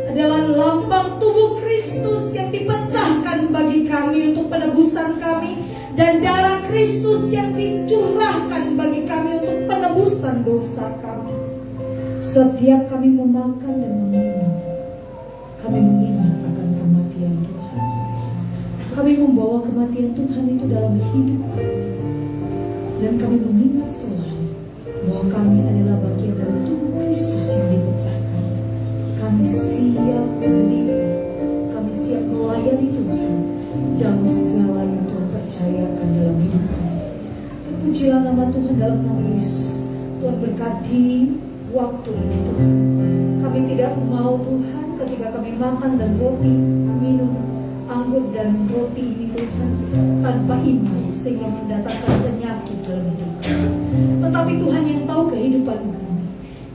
adalah lambang tubuh Kristus yang dipecahkan bagi kami untuk penebusan kami, dan darah Kristus yang dicurahkan bagi kami untuk penebusan dosa kami. Setiap kami memakan dan meminum, kami mengingat akan kematian Tuhan. Kami membawa kematian Tuhan itu dalam hidup kami, dan kami mengingat selalu bahwa kami adalah bagian dari tubuh Kristus yang dipecahkan. Kami siap menerima, kami siap melayani Tuhan dalam segala yang Tuhan percayakan dalam hidup kami. Terpujilah nama Tuhan dalam nama Yesus. Tuhan berkati waktu ini Tuhan. Kami tidak mau Tuhan ketika kami makan dan roti, minum anggur dan roti ini Tuhan tanpa iman, sehingga mendatangkan penyakit dalam hidup kami. Tetapi Tuhan yang tahu kehidupan kami,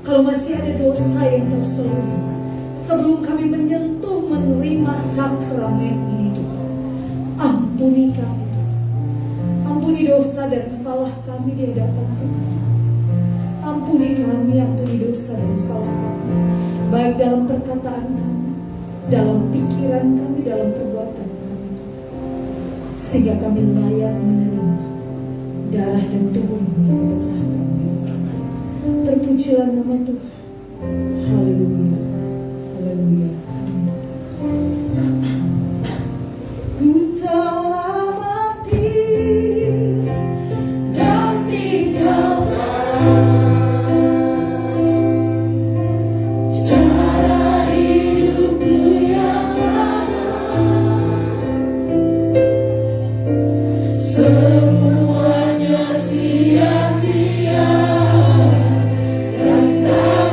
kalau masih ada dosa yang terselubung, sebelum kami menyentuh menerima sakramen ini Tuhan, ampuni kami Tuhan. Ampuni dosa dan salah kami di hadapan Tuhan. Ampuni kami, ampuni dosa dan salah kami, baik dalam perkataan kami, dalam pikiran kami, dalam perbuatan kami, sehingga kami layak menerima darah dan tubuh-Mu yang dipecahkan bagi kami. Terpujilah nama Tuhan. Haleluya, haleluya. Ku telah mati dan tinggalkan cara hidupku yang lama. Semuanya sia-sia dan tak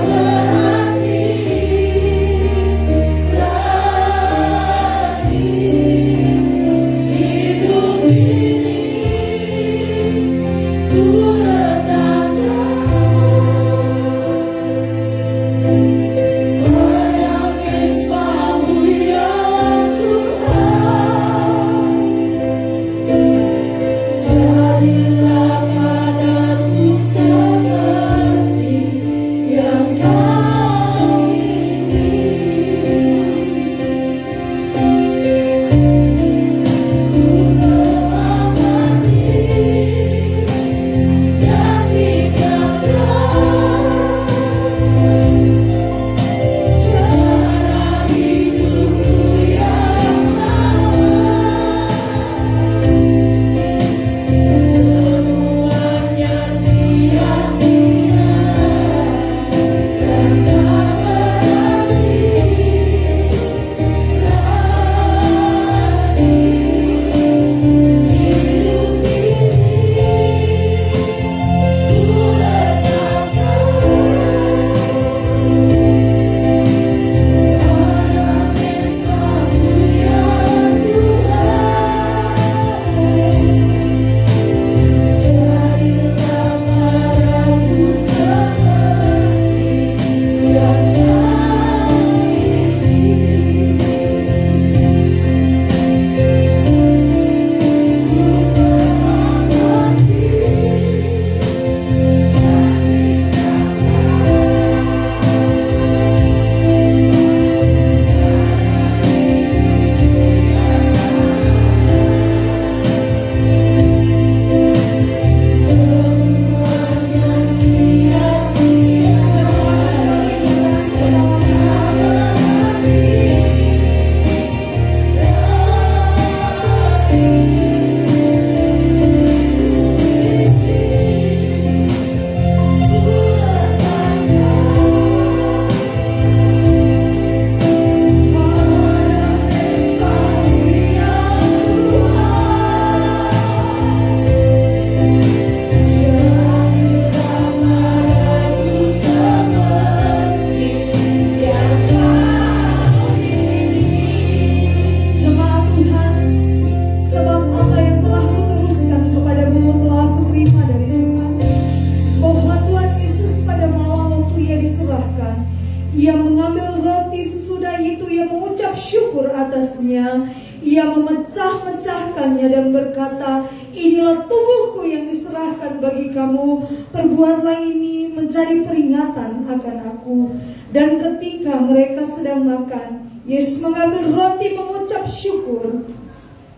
Ia mengambil roti, sesudah itu ia mengucap syukur atasnya. Ia memecah-mecahkannya dan berkata, inilah tubuhku yang diserahkan bagi kamu. Perbuatlah ini menjadi peringatan akan aku. Dan ketika mereka sedang makan, Yesus mengambil roti, mengucap syukur,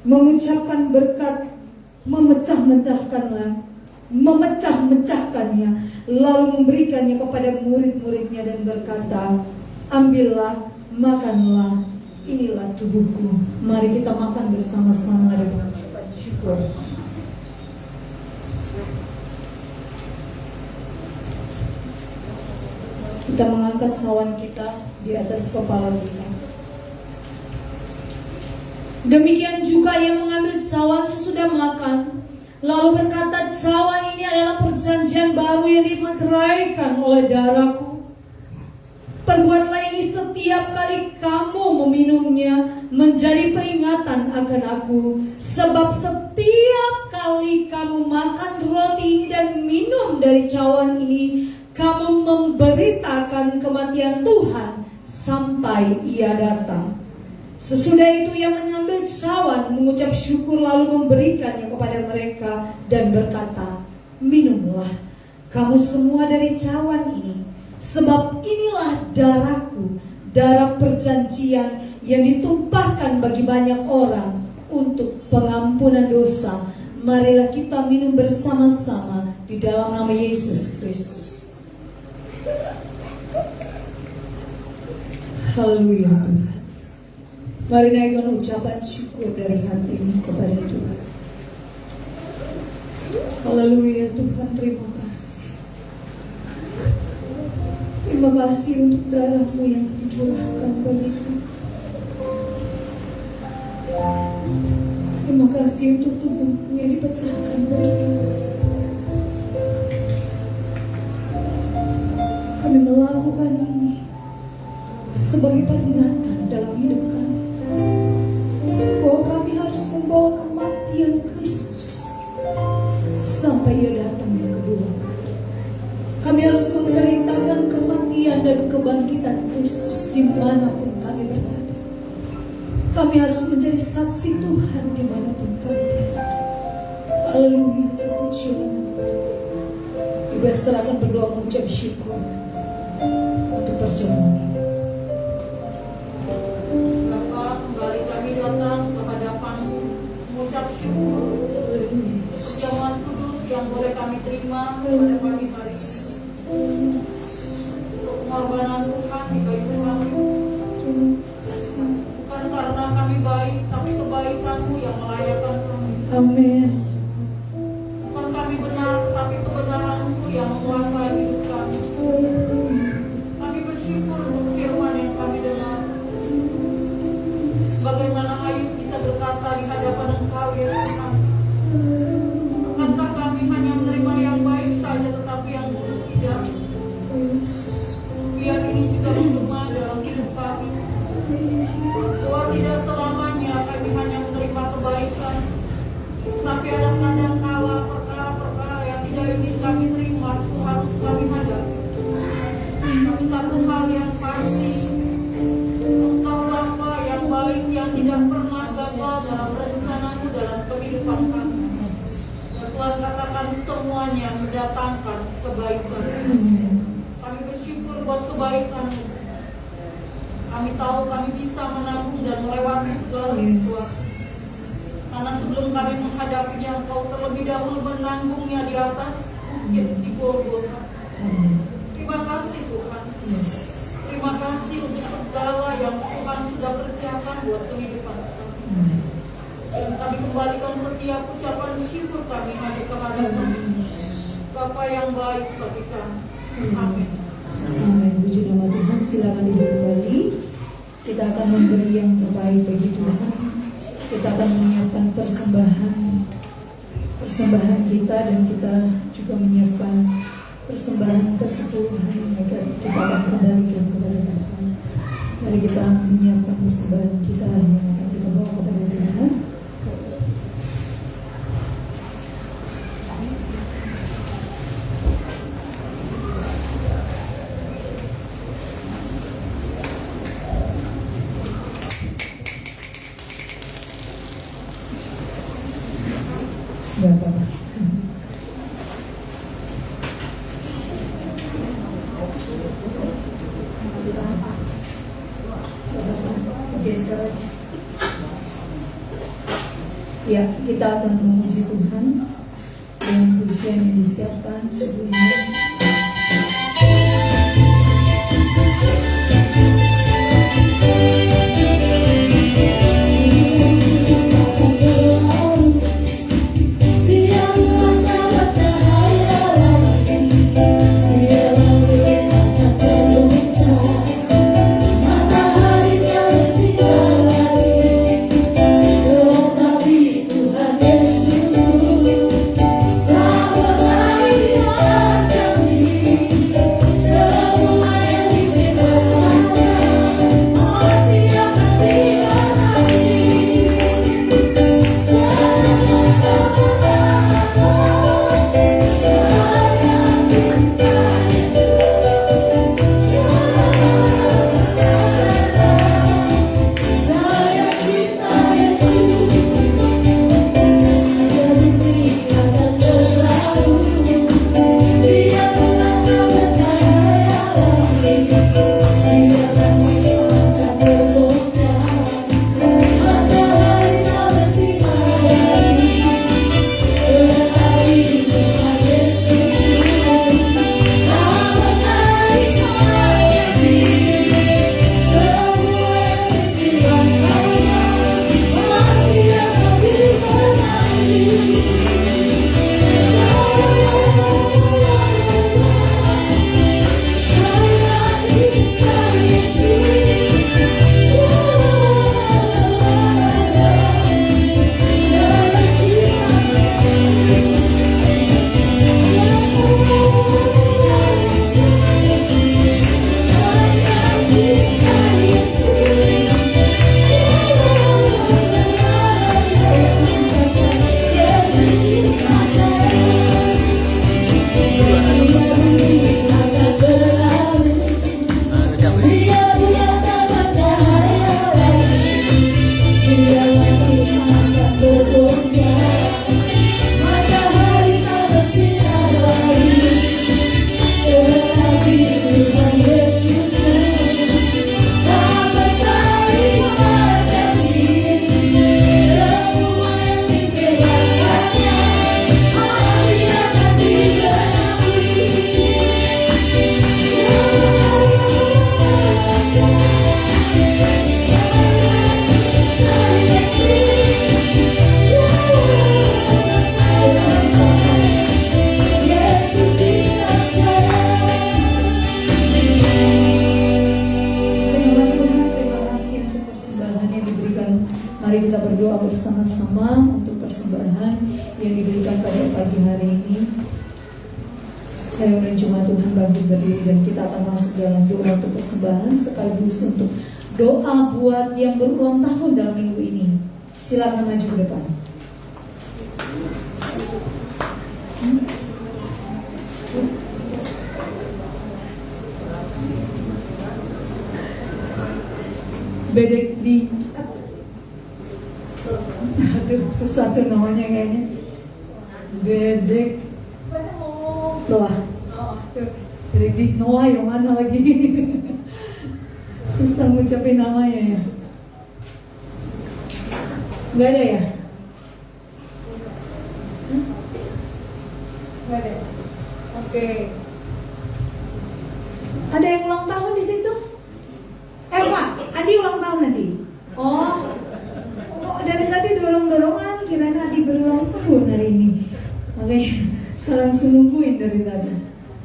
mengucapkan berkat, memecah-mecahkannya, lalu memberikannya kepada murid-muridnya dan berkata, ambillah, makanlah, inilah tubuhku. Mari kita makan bersama-sama dan mengucapkan syukur. Kita mengangkat sawan kita di atas kepala kita. Demikian juga ia mengambil cawan sesudah makan, lalu berkata, cawan ini adalah perjanjian baru yang dimeteraikan oleh darahku. Perbuatlah ini setiap kali kamu meminumnya menjadi peringatan akan aku. Sebab setiap kali kamu makan roti ini dan minum dari cawan ini, kamu memberitakan kematian Tuhan sampai ia datang. Sesudah itu ia mengambil cawan, mengucap syukur, lalu memberikannya kepada mereka dan berkata, minumlah kamu semua dari cawan ini, sebab inilah darahku, darah perjanjian yang ditumpahkan bagi banyak orang untuk pengampunan dosa. Marilah kita minum bersama-sama di dalam nama Yesus Kristus. Haleluya Tuhan. Mari naikkan ucapan syukur dari hati ini kepada Tuhan. Haleluya Tuhan, terima kasih. Terima kasih untuk darah-Mu yang dicurahkan bagi kami. Terima kasih untuk tubuh-Mu yang dipecahkan bagi kami. Kami melakukan ini sebagai peringatan dalam hidup kami, bahwa kami harus membawa kematian Kristus sampai ia datang yang kedua. Kami harus memberitakan kematian dan kebangkitan Kristus dimanapun kami berada. Kami harus menjadi saksi Tuhan dimanapun kami berada. Haleluya, terpuji nama Tuhan. Ibu Esther akan berdoa mengucap syukur untuk perjamuan ini. Mengucap syukur perjamuan kudus yang boleh kami terima pada pagi hari ini, untuk pengorbanan Tuhan di bait kami. Bukan karena kami baik, tapi kebaikan-Mu yang melayakkan kami. Amin. Bukan kami benar, tapi kebenaran-Mu yang menguasai hidup kami. Kami bersyukur untuk firman yang kami dengar. Bagaimana Ayub bisa berkata di hadapan Engkau ya Tuhan, akankah kami hanya menerima yang baik saja tetapi yang buruk tidak? Biar ini juga menggema dalam hidup kami, bahwa tidak selamanya kami hanya menerima kebaikan, tapi ada kadangkala perkara-perkara yang tidak ingin kami terima itu harus kami hadapi. Tapi satu hal yang pasti, Engkau Bapa yang baik, yang tidak pernah gagal dalam rencana-Mu dalam kehidupan kami. Dan Tuhan katakan semuanya mendatangkan kebaikan. Kami bersyukur buat kebaikan-Mu. Kami tahu kami bisa menanggung dan melewati segala situasi. Karena sebelum kami menghadapinya, Engkau terlebih dahulu menanggungnya di atas bukit di Golgota. Terima kasih Tuhan. Terima kasih untuk segala yang Tuhan sudah kerjakan buat kehidupan kami. Dan kami kembalikan setiap ucapan syukur kami hanya kepada Tuhan, Bapa yang baik bagi kami. Amin. Amin. Puji nama Tuhan. Silakan duduk kembali. Kita akan memberi yang terbaik bagi Tuhan. Kita akan menyiapkan persembahan kita, dan kita juga menyiapkan persembahan kesepuluhan agar kita akan kembalikan kepada Tuhan. Mari kita menyiapkan persembahan kita yang akan kita bawa kepada Tuhan. geser aja. Ya, kita akan memuji Tuhan dengan pujian yang disiapkan sebelumnya. Mari kita berdoa bersama-sama untuk persembahan yang diberikan pada pagi hari ini. Saya menerjemah Tuhan bagi berdiri dan kita akan masuk dalam doa untuk persembahan sekaligus untuk doa buat yang berulang tahun dalam minggu ini. Silakan maju ke depan. Bedek di aduh susah tuh namanya kayaknya. Bedek Noah. Bedek di Noah yang mana lagi? Susah ngucapin namanya ya. Gak ada ya? Gak ada. Oke. Ada yang ulang tahun di situ? Pak, Adi ulang tahun nanti. Oh, dari tadi dorong-dorongan, kirain Adi berulang tahun hari ini. Oke, saya langsung nungguin dari tadi.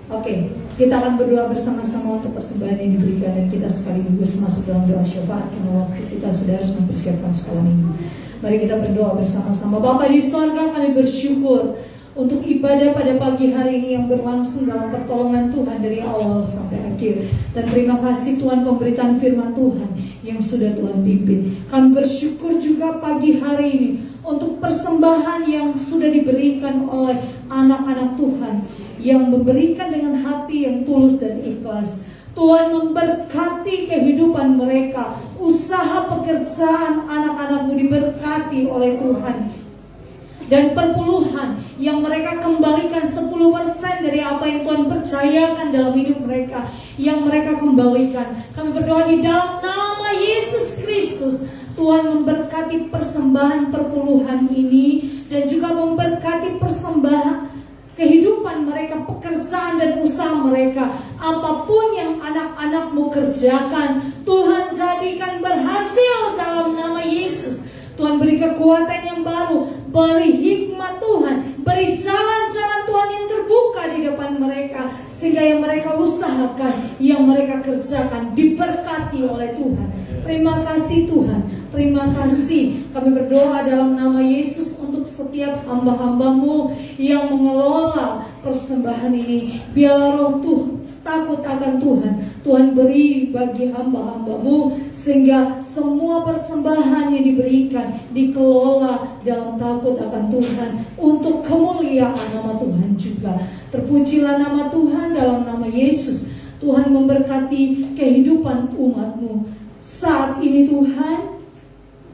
Oke, kita akan berdoa bersama-sama untuk persembahan yang diberikan dan kita sekaligus masuk dalam doa syafaat karena waktu kita sudah harus mempersiapkan sekolah minggu. Mari kita berdoa bersama-sama. Bapa di surga, kami bersyukur untuk ibadah pada pagi hari ini yang berlangsung dalam pertolongan Tuhan dari awal sampai akhir. Dan terima kasih Tuhan pemberitaan firman Tuhan yang sudah Tuhan pimpin. Kami bersyukur juga pagi hari ini untuk persembahan yang sudah diberikan oleh anak-anak Tuhan yang memberikan dengan hati yang tulus dan ikhlas. Tuhan memberkati kehidupan mereka, usaha pekerjaan anak-anakmu diberkati oleh Tuhan. dan perpuluhan yang mereka kembalikan 10% dari apa yang Tuhan percayakan dalam hidup mereka, yang mereka kembalikan. Kami berdoa di dalam nama Yesus Kristus, Tuhan memberkati persembahan perpuluhan ini dan juga memberkati persembahan kehidupan mereka, pekerjaan dan usaha mereka. Apapun yang anak-anakmu kerjakan, Tuhan jadikan berhasil dalam nama Yesus. Tuhan beri kekuatan yang baru, beri hikmat Tuhan, beri jalan-jalan Tuhan yang terbuka di depan mereka, sehingga yang mereka usahakan, yang mereka kerjakan diberkati oleh Tuhan. Terima kasih Tuhan, terima kasih. Kami berdoa dalam nama Yesus untuk setiap hamba-hambamu yang mengelola persembahan ini. Biarlah roh Tuhan takut akan Tuhan, Tuhan beri bagi hamba-hambamu, sehingga semua persembahan yang diberikan dikelola dalam takut akan Tuhan, untuk kemuliaan nama Tuhan juga. Terpujilah nama Tuhan dalam nama Yesus. Tuhan memberkati kehidupan umat-Mu. Saat ini Tuhan,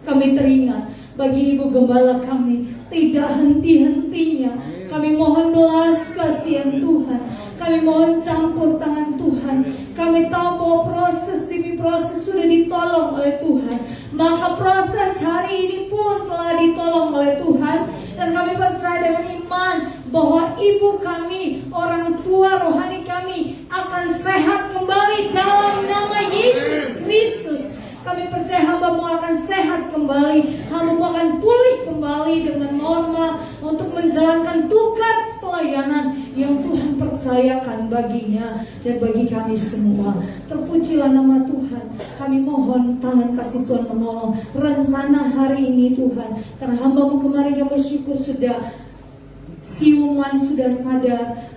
kami teringat bagi Ibu Gembala kami, tidak henti-hentinya kami mohon belas kasihan Tuhan, kami mohon campur tangan Tuhan. Kami tahu bahwa proses demi proses sudah ditolong oleh Tuhan, maka proses hari ini pun telah ditolong oleh Tuhan. Dan kami percaya dengan iman bahwa ibu kami, orang tua rohani kami akan sehat kembali dalam nama Yesus Kristus. Kami percaya hamba-Mu akan sehat kembali, hamba-Mu akan pulih kembali dengan normal untuk menjalankan tugas pelayanan yang Tuhan percayakan baginya dan bagi kami semua. Terpujilah nama Tuhan. Kami mohon tangan kasih Tuhan menolong rencana hari ini Tuhan, karena hamba-Mu kemarin yang bersyukur sudah siuman, sudah sadar,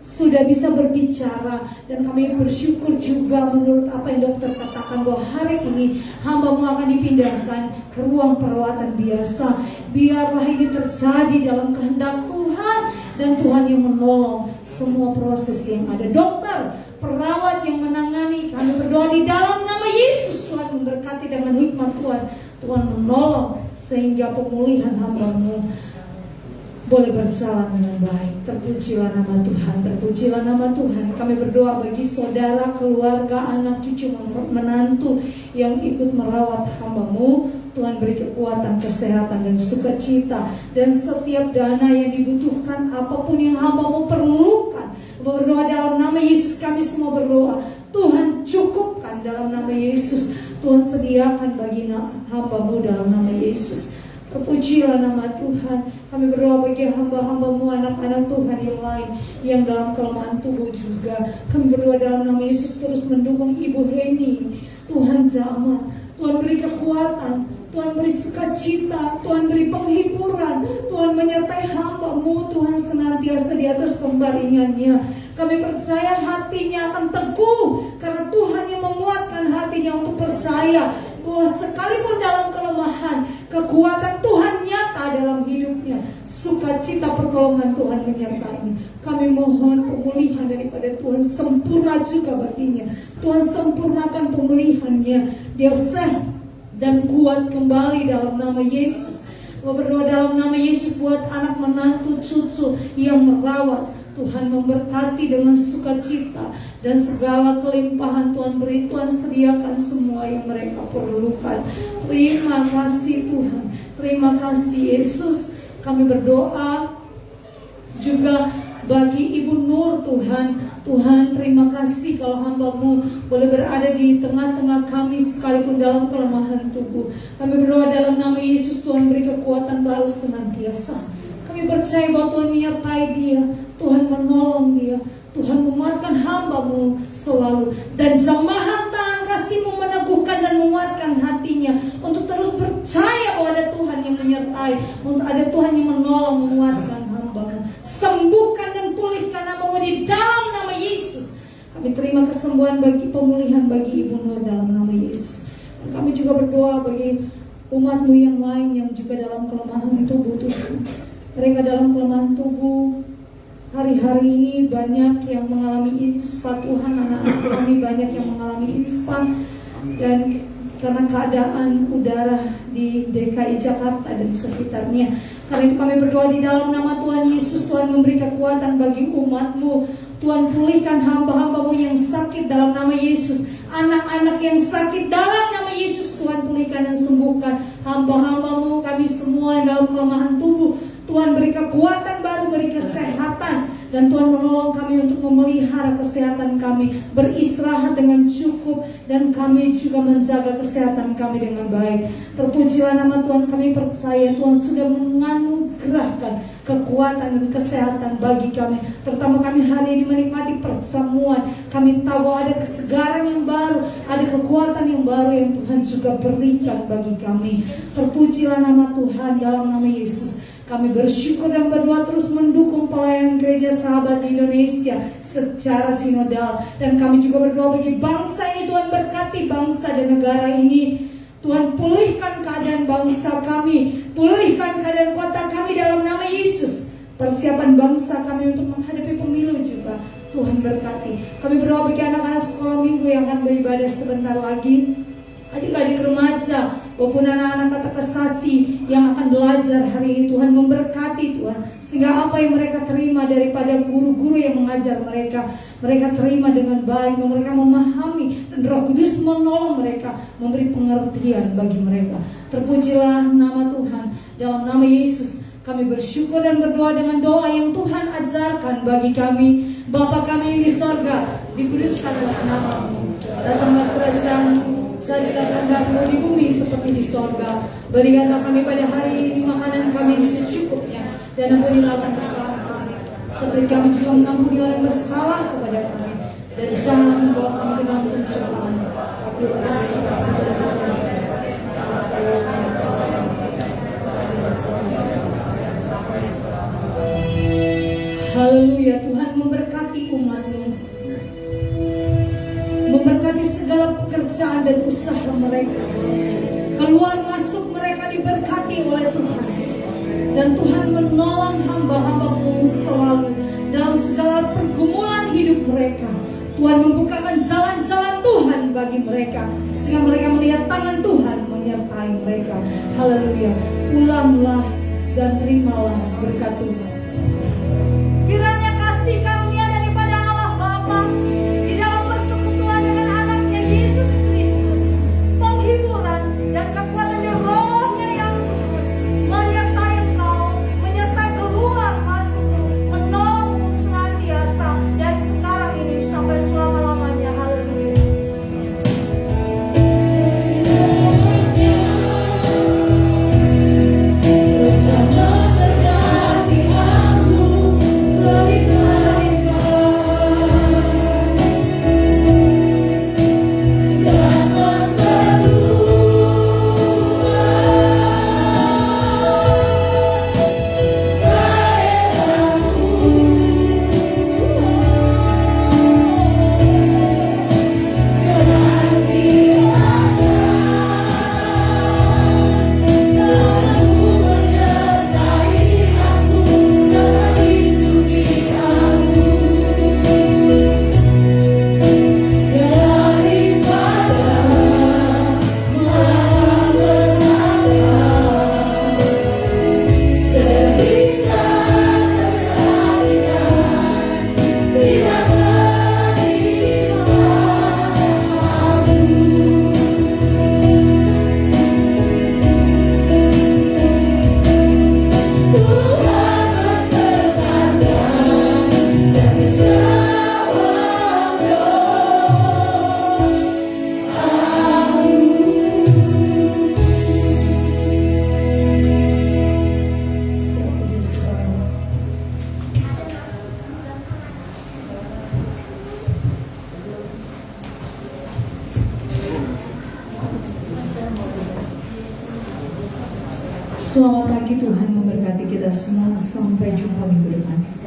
sudah bisa berbicara, dan kami bersyukur juga menurut apa yang dokter katakan bahwa hari ini hamba-Mu akan dipindahkan ke ruang perawatan biasa. Biarlah ini terjadi dalam kehendak Tuhan, dan Tuhan yang menolong semua proses yang ada. Dokter, perawat yang menangani, kami berdoa di dalam nama Yesus, Tuhan memberkati dengan hikmat Tuhan. Tuhan menolong sehingga pemulihan hamba-Mu boleh berjalan dengan baik. Terpujilah nama Tuhan, terpujilah nama Tuhan. Kami berdoa bagi saudara, keluarga, anak, cucu, menantu yang ikut merawat hamba-Mu. Tuhan beri kekuatan, kesehatan, dan sukacita, dan setiap dana yang dibutuhkan, apapun yang hamba-Mu perlukan. Berdoa dalam nama Yesus, kami semua berdoa, Tuhan cukupkan dalam nama Yesus. Tuhan sediakan bagi hamba-Mu dalam nama Yesus. Terpujilah nama Tuhan. Kami berdoa bagi hamba-hamba-Mu, anak-anak Tuhan yang lain yang dalam kelemahan tubuh juga. Kami berdoa dalam nama Yesus, terus mendukung Ibu Reni. Tuhan jamah, Tuhan beri kekuatan, Tuhan beri sukacita, Tuhan beri penghiburan, Tuhan menyertai hamba-Mu, Tuhan senantiasa di atas pembaringannya. Kami percaya hatinya akan teguh, karena Tuhan yang menguatkan hatinya untuk percaya bahwa sekalipun dalam kelemahan, kekuatan Tuhan nyata dalam hidupnya. Sukacita pertolongan Tuhan menyertainya. Kami mohon pemulihan daripada Tuhan, sempurna juga baginya. Tuhan sempurnakan pemulihannya. Dia sehat dan kuat kembali dalam nama Yesus. Berdoa dalam nama Yesus buat anak menantu cucu yang merawat. Tuhan memberkati dengan sukacita, dan segala kelimpahan Tuhan beri, Tuhan sediakan semua yang mereka perlukan. Terima kasih Tuhan, terima kasih Yesus. Kami berdoa juga bagi Ibu Nur Tuhan. Tuhan terima kasih kalau hamba-Mu boleh berada di tengah-tengah kami sekalipun dalam kelemahan tubuh. Kami berdoa dalam nama Yesus, Tuhan beri kekuatan baru senantiasa. Kami percaya bahwa Tuhan menyertai dia, Tuhan menolong dia, Tuhan menguatkan hamba-Mu selalu, dan jamahan tangan kasih-Mu meneguhkan dan menguatkan hatinya untuk terus percaya bahwa ada Tuhan yang menyertai, untuk ada Tuhan yang menolong, menguatkan hamba-Mu. Sembuhkan dan pulihkan hamba-Mu di dalam nama Yesus. Kami terima kesembuhan bagi pemulihan bagi Ibu Nur dalam nama Yesus. Dan kami juga berdoa bagi umat-Mu yang lain yang juga dalam kelemahan tubuh Tuhan. Mereka dalam kelemahan tubuh hari-hari ini banyak yang mengalami inspa Tuhan, anak-anak kami banyak yang mengalami inspa, dan karena keadaan udara di DKI Jakarta dan sekitarnya. Karena itu kami berdoa di dalam nama Tuhan Yesus, Tuhan memberi kekuatan bagi umat-Mu. Tuhan pulihkan hamba-hamba-Mu yang sakit dalam nama Yesus. Anak-anak yang sakit dalam nama Yesus, Tuhan pulihkan dan sembuhkan. Hamba-hamba-Mu, kami semua dalam kelemahan tubuh, Tuhan beri kekuatan baru, beri kesehatan. Dan Tuhan menolong kami untuk memelihara kesehatan kami, beristirahat dengan cukup, dan kami juga menjaga kesehatan kami dengan baik. Terpujilah nama Tuhan, kami percaya Tuhan sudah menganugerahkan kekuatan dan kesehatan bagi kami. Terutama kami hari ini menikmati perjamuan, kami tahu ada kesegaran yang baru, ada kekuatan yang baru yang Tuhan juga berikan bagi kami. Terpujilah nama Tuhan dalam nama Yesus. Kami bersyukur dan berdoa terus mendukung pelayanan gereja sahabat di Indonesia secara sinodal. Dan kami juga berdoa bagi bangsa ini, Tuhan berkati bangsa dan negara ini. Tuhan pulihkan keadaan bangsa kami, pulihkan keadaan kota kami dalam nama Yesus. Persiapan bangsa kami untuk menghadapi pemilu juga Tuhan berkati. Kami berdoa bagi anak-anak sekolah minggu yang akan beribadah sebentar lagi, adik-adik remaja maupun anak-anak katekisasi yang akan belajar hari ini. Tuhan memberkati Tuhan, sehingga apa yang mereka terima daripada guru-guru yang mengajar mereka, mereka terima dengan baik, mereka memahami, dan Roh Kudus menolong mereka, memberi pengertian bagi mereka. Terpujilah nama Tuhan. Dalam nama Yesus kami bersyukur dan berdoa dengan doa yang Tuhan ajarkan bagi kami. Bapa kami yang di sorga, dikuduskanlah nama-Mu, datanglah kerajaan-Mu, jadilah kehendak-Mu di bumi seperti di sorga. Berikanlah kami pada hari ini makanan kami secukupnya, dan ampunilah kesalahan kami, seperti kami juga mengampuni orang bersalah kepada kami. Dan jangan membawa kami ke dalam pencobaan, tapi lepaskan kami dari yang jahat. Haleluya. Tuhan memberkati umat-Mu, memberkati segala pekerjaan dan usaha mereka. Keluar masuk mereka diberkati oleh Tuhan. Dan Tuhan menolong hamba-hamba-Mu selalu dalam segala pergumulan hidup mereka. Tuhan membukakan jalan-jalan Tuhan bagi mereka, sehingga mereka melihat tangan Tuhan menyertai mereka. Haleluya. Pulanglah dan terimalah berkat Tuhan. Kiranya kasih karunia daripada Allah Bapa di dalam persekutuan dengan anaknya Yesus Kristus, penghiburan dan kekuatan dari Roh-Nya yang kudus menyertai engkau, menyertai keluar masukmu, menolongmu senantiasa dari sekarang ini sampai selama-lamanya. Haleluya. Selamat pagi, Tuhan memberkati kita semua. Sampai jumpa minggu depan.